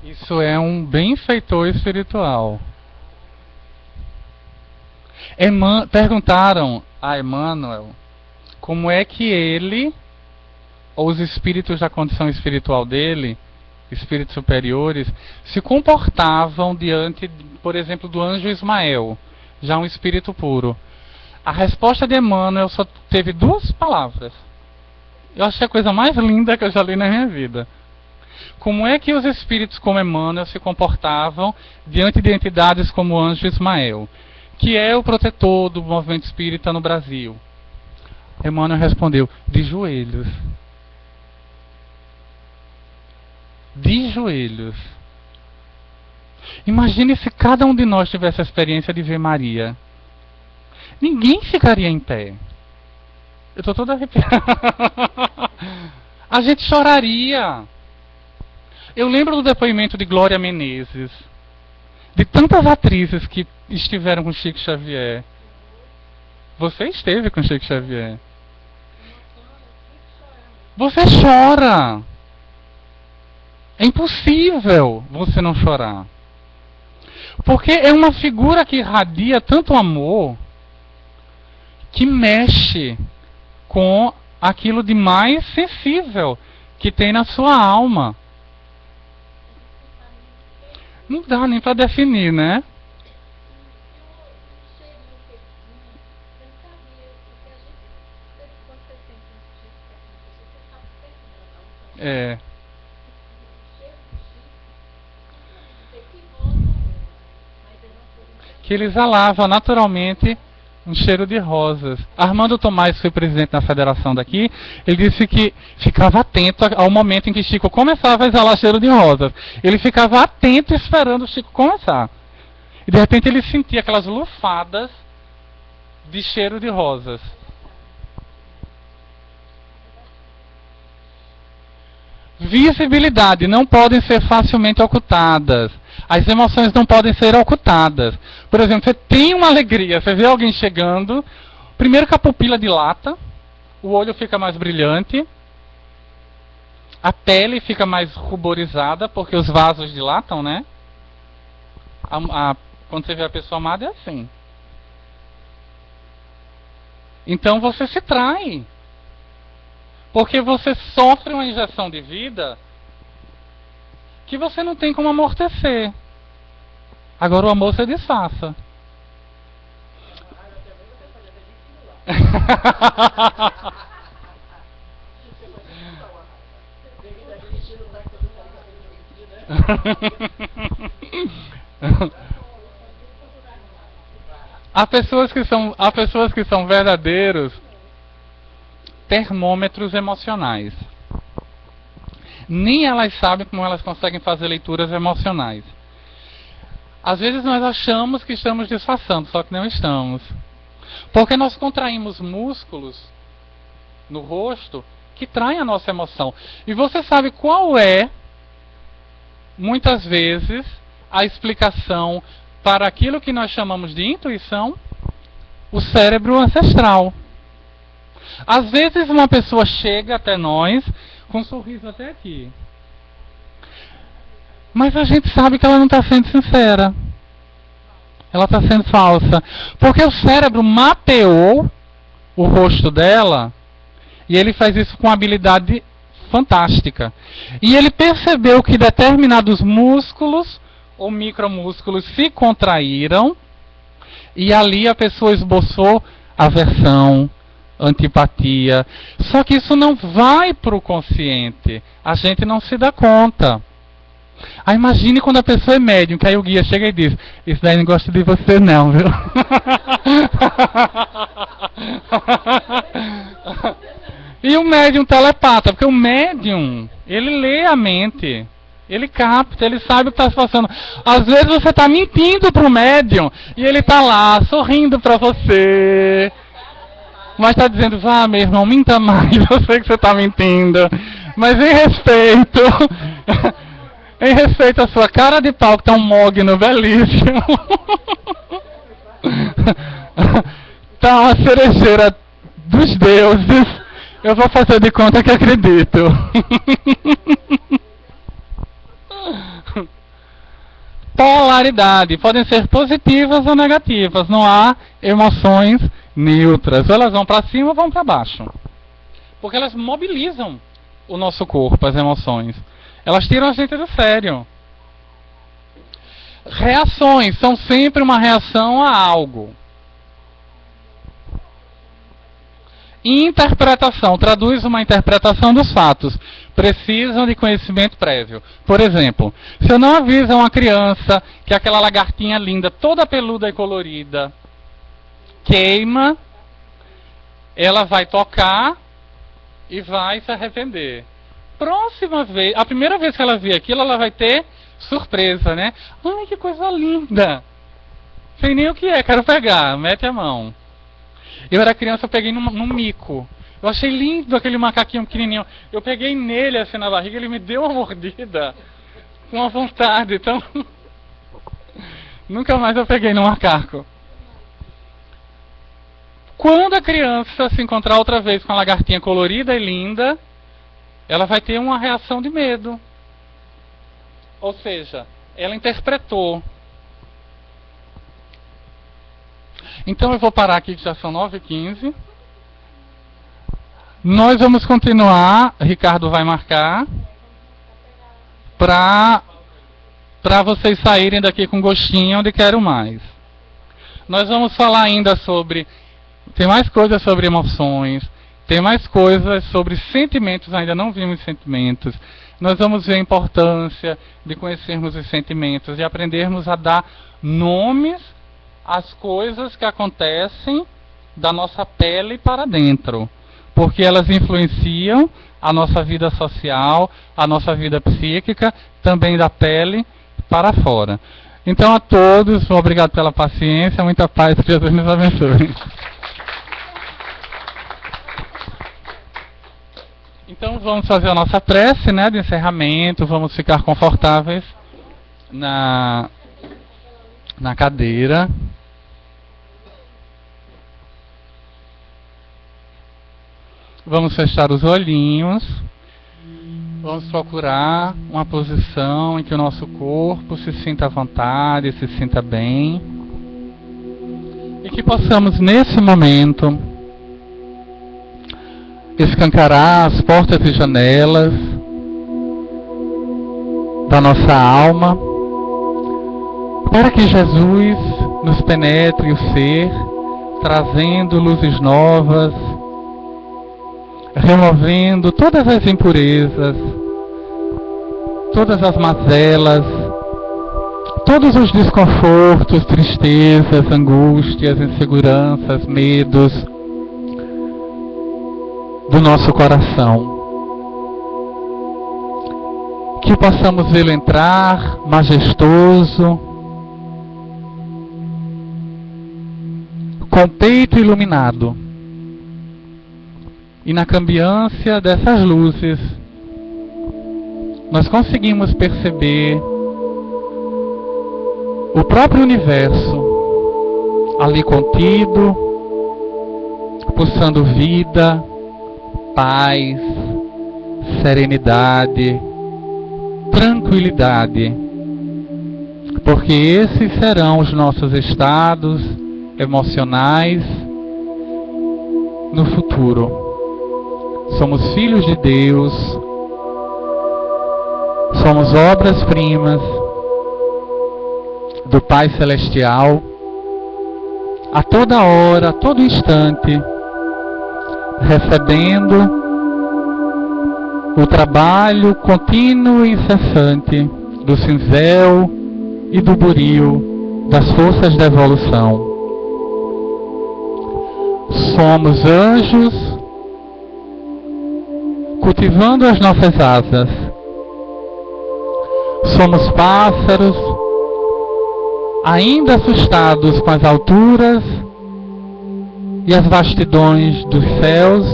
Isso é um benfeitor espiritual. Perguntaram a Emmanuel como é que ele, ou os espíritos da condição espiritual dele, espíritos superiores, se comportavam diante, por exemplo, do anjo Ismael, já um espírito puro. A resposta de Emmanuel só teve 2 palavras. Eu achei a coisa mais linda que eu já li na minha vida. Como é que os espíritos como Emmanuel se comportavam diante de entidades como o anjo Ismael, que é o protetor do movimento espírita no Brasil? Emmanuel respondeu: de joelhos. De joelhos. Imagine se cada um de nós tivesse a experiência de ver Maria. Ninguém ficaria em pé. Eu estou toda arrepiada. A gente choraria. Eu lembro do depoimento de Glória Menezes, de tantas atrizes que estiveram com Chico Xavier. Você esteve com Chico Xavier. Você chora. É impossível você não chorar. Porque é uma figura que irradia tanto amor, que mexe com aquilo de mais sensível que tem na sua alma. Não dá nem para definir, né? É. Que ele exalava naturalmente um cheiro de rosas. Armando Tomás, que foi presidente da federação daqui, ele disse que ficava atento ao momento em que Chico começava a exalar cheiro de rosas. Ele ficava atento esperando o Chico começar. E de repente ele sentia aquelas lufadas de cheiro de rosas. Visibilidade, não podem ser facilmente ocultadas. As emoções não podem ser ocultadas. Por exemplo, você tem uma alegria, você vê alguém chegando, primeiro que a pupila dilata, o olho fica mais brilhante, a pele fica mais ruborizada, porque os vasos dilatam, né? Quando você vê a pessoa amada é assim. Então você se trai. Porque você sofre uma injeção de vida que você não tem como amortecer. Agora o amor se disfarça. Há pessoas que são verdadeiros termômetros emocionais. Nem elas sabem como elas conseguem fazer leituras emocionais. Às vezes nós achamos que estamos disfarçando, só que não estamos. Porque nós contraímos músculos no rosto que traem a nossa emoção. E você sabe qual é, muitas vezes, a explicação para aquilo que nós chamamos de intuição? O cérebro ancestral. Às vezes uma pessoa chega até nós com um sorriso até aqui. Mas a gente sabe que ela não está sendo sincera. Ela está sendo falsa. Porque o cérebro mapeou o rosto dela e ele faz isso com uma habilidade fantástica. E ele percebeu que determinados músculos ou micromúsculos se contraíram e ali a pessoa esboçou aversão, antipatia. Só que isso não vai para o consciente. A gente não se dá conta. Aí imagine quando a pessoa é médium, que aí o guia chega e diz: isso daí não gosta de você não, viu? E o médium telepata, porque o médium, ele lê a mente. Ele capta, ele sabe o que está se passando. Às vezes você está mentindo para o médium e ele está lá, sorrindo para você. Mas está dizendo: vá, meu irmão, minta mais, eu sei que você está mentindo. Mas em respeito, em respeito à sua cara de pau, que está um mogno belíssimo. Está uma cerejeira dos deuses. Eu vou fazer de conta que acredito. polaridade, podem ser positivas ou negativas, não há emoções neutras, ou elas vão para cima ou vão para baixo, porque elas mobilizam o nosso corpo, as emoções, elas tiram a gente do sério. Reações são sempre uma reação a algo. Interpretação traduz uma interpretação dos fatos. Precisam de conhecimento prévio. Por exemplo, se eu não aviso a uma criança que aquela lagartinha linda, toda peluda e colorida, queima, ela vai tocar e vai se arrepender. Próxima vez, a primeira vez que ela vir aquilo, ela vai ter surpresa, né? Ai, que coisa linda! Sei nem o que é, quero pegar, mete a mão. Eu era criança, eu peguei num mico. Eu achei lindo aquele macaquinho pequenininho. Eu peguei nele assim na barriga, ele me deu uma mordida. Com uma vontade, então... Nunca mais eu peguei no macaco. Quando a criança se encontrar outra vez com a lagartinha colorida e linda, ela vai ter uma reação de medo. Ou seja, ela interpretou. Então eu vou parar aqui que já são 9h15. Nós vamos continuar, Ricardo vai marcar, para vocês saírem daqui com gostinho de quero mais. Nós vamos falar ainda sobre, tem mais coisas sobre emoções, tem mais coisas sobre sentimentos, ainda não vimos sentimentos. Nós vamos ver a importância de conhecermos os sentimentos e aprendermos a dar nomes às coisas que acontecem da nossa pele para dentro, porque elas influenciam a nossa vida social, a nossa vida psíquica, também da pele para fora. Então a todos, obrigado pela paciência, muita paz, que Jesus nos abençoe. Então vamos fazer a nossa prece, né, de encerramento, vamos ficar confortáveis na cadeira. Vamos fechar os olhinhos. Vamos procurar uma posição em que o nosso corpo se sinta à vontade, se sinta bem. E que possamos, nesse momento, escancarar as portas e janelas da nossa alma, para que Jesus nos penetre o ser, trazendo luzes novas, removendo todas as impurezas, todas as mazelas, todos os desconfortos, tristezas, angústias, inseguranças, medos do nosso coração. Que possamos vê-lo entrar majestoso, com o peito iluminado. E na cambiância dessas luzes, nós conseguimos perceber o próprio universo ali contido, pulsando vida, paz, serenidade, tranquilidade, porque esses serão os nossos estados emocionais no futuro. Somos filhos de Deus, somos obras-primas do Pai Celestial, a toda hora, a todo instante, recebendo o trabalho contínuo e incessante do cinzel e do buril das forças da evolução. Somos anjos cultivando as nossas asas. Somos pássaros ainda assustados com as alturas e as vastidões dos céus,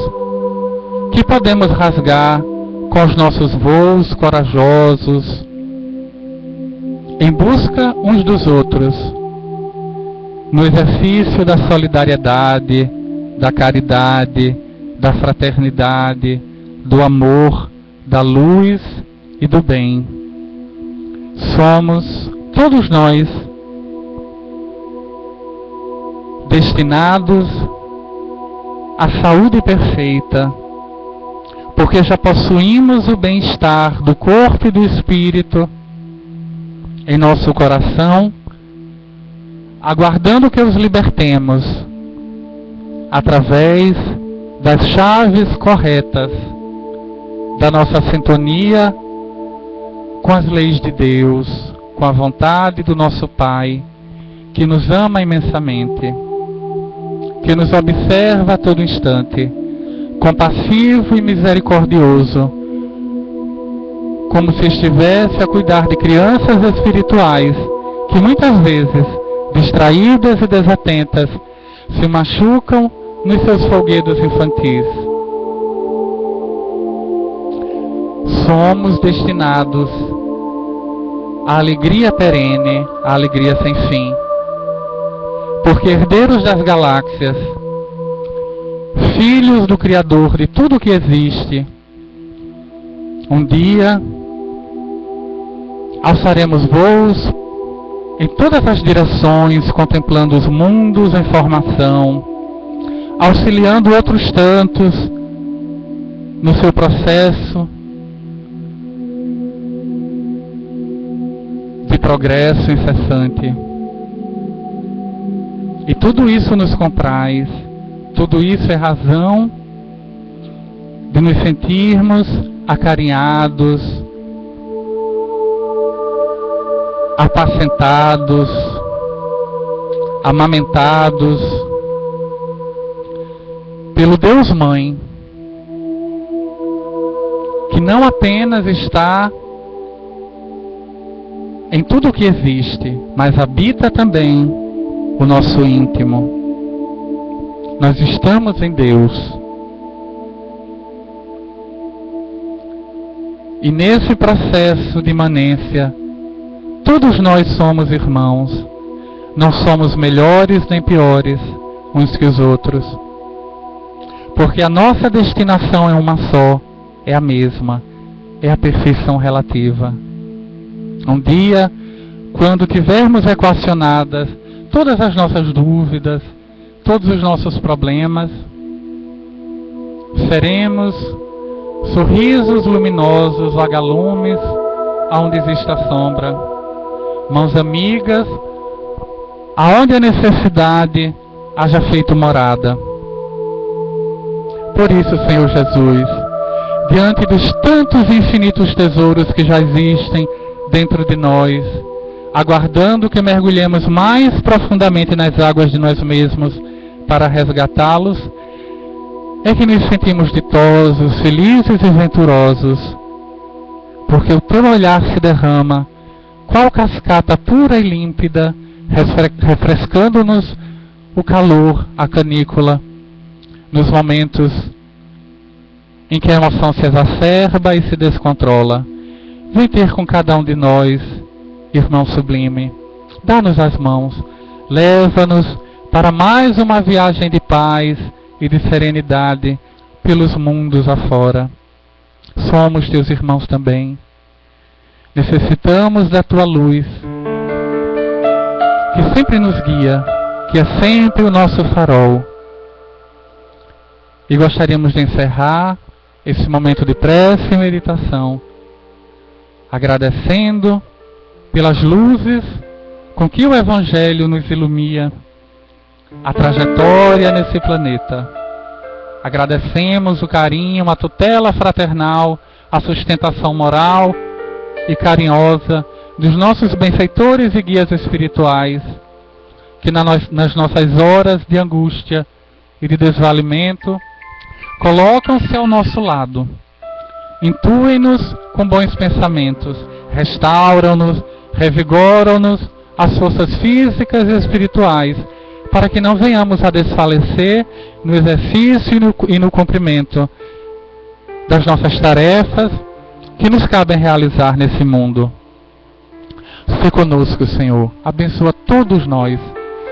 que podemos rasgar com os nossos voos corajosos em busca uns dos outros, no exercício da solidariedade, da caridade, da fraternidade, do amor, da luz e do bem. Somos, todos nós, destinados à saúde perfeita, porque já possuímos o bem-estar do corpo e do espírito em nosso coração, aguardando que os libertemos através das chaves corretas da nossa sintonia com as leis de Deus, com a vontade do nosso Pai, que nos ama imensamente, que nos observa a todo instante, compassivo e misericordioso, como se estivesse a cuidar de crianças espirituais que muitas vezes, distraídas e desatentas, se machucam nos seus folguedos infantis. Somos destinados à alegria perene, à alegria sem fim, porque herdeiros das galáxias, filhos do Criador de tudo o que existe, um dia alçaremos voos em todas as direções, contemplando os mundos em formação, auxiliando outros tantos no seu processo de progresso incessante. E tudo isso nos compraz, tudo isso é razão de nos sentirmos acarinhados, apacentados, amamentados pelo Deus Mãe, que não apenas está em tudo o que existe, mas habita também o nosso íntimo. Nós estamos em Deus. E nesse processo de imanência, todos nós somos irmãos. Não somos melhores nem piores uns que os outros. Porque a nossa destinação é uma só, é a mesma, é a perfeição relativa. Um dia, quando tivermos equacionadas todas as nossas dúvidas, todos os nossos problemas, seremos sorrisos luminosos, vagalumes, aonde existe a sombra, mãos amigas, aonde a necessidade haja feito morada. Por isso, Senhor Jesus, diante dos tantos infinitos tesouros que já existem dentro de nós, aguardando que mergulhemos mais profundamente nas águas de nós mesmos para resgatá-los, é que nos sentimos ditosos, felizes e venturosos, porque o teu olhar se derrama, qual cascata pura e límpida, refrescando-nos o calor, a canícula, nos momentos em que a emoção se exacerba e se descontrola. Vem ter com cada um de nós, irmão sublime, dá-nos as mãos, leva-nos para mais uma viagem de paz e de serenidade pelos mundos afora. Somos teus irmãos também. Necessitamos da tua luz, que sempre nos guia, que é sempre o nosso farol. E gostaríamos de encerrar esse momento de prece e meditação, agradecendo pelas luzes com que o Evangelho nos ilumina a trajetória nesse planeta. Agradecemos o carinho, a tutela fraternal, a sustentação moral e carinhosa dos nossos benfeitores e guias espirituais, que nas nossas horas de angústia e de desvalimento colocam-se ao nosso lado, intuem-nos com bons pensamentos, restauram-nos, revigoram-nos as forças físicas e espirituais, para que não venhamos a desfalecer no exercício e no cumprimento das nossas tarefas que nos cabem realizar nesse mundo. Se conosco, Senhor, abençoa todos nós,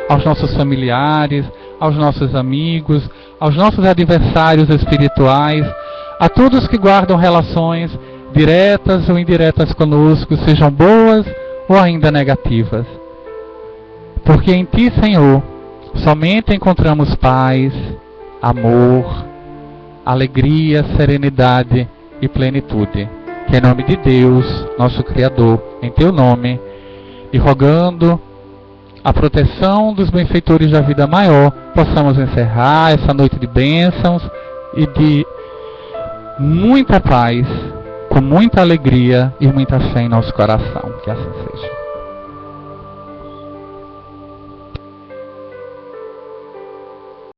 aos nossos familiares, aos nossos amigos, aos nossos adversários espirituais, a todos que guardam relações diretas ou indiretas conosco, sejam boas ou ainda negativas. Porque em Ti, Senhor, Somente encontramos paz, amor, alegria, serenidade e plenitude. Que em nome de Deus, nosso Criador, em teu nome, e rogando a proteção dos benfeitores da vida maior, possamos encerrar essa noite de bênçãos e de muita paz, com muita alegria e muita fé em nosso coração. Que assim seja.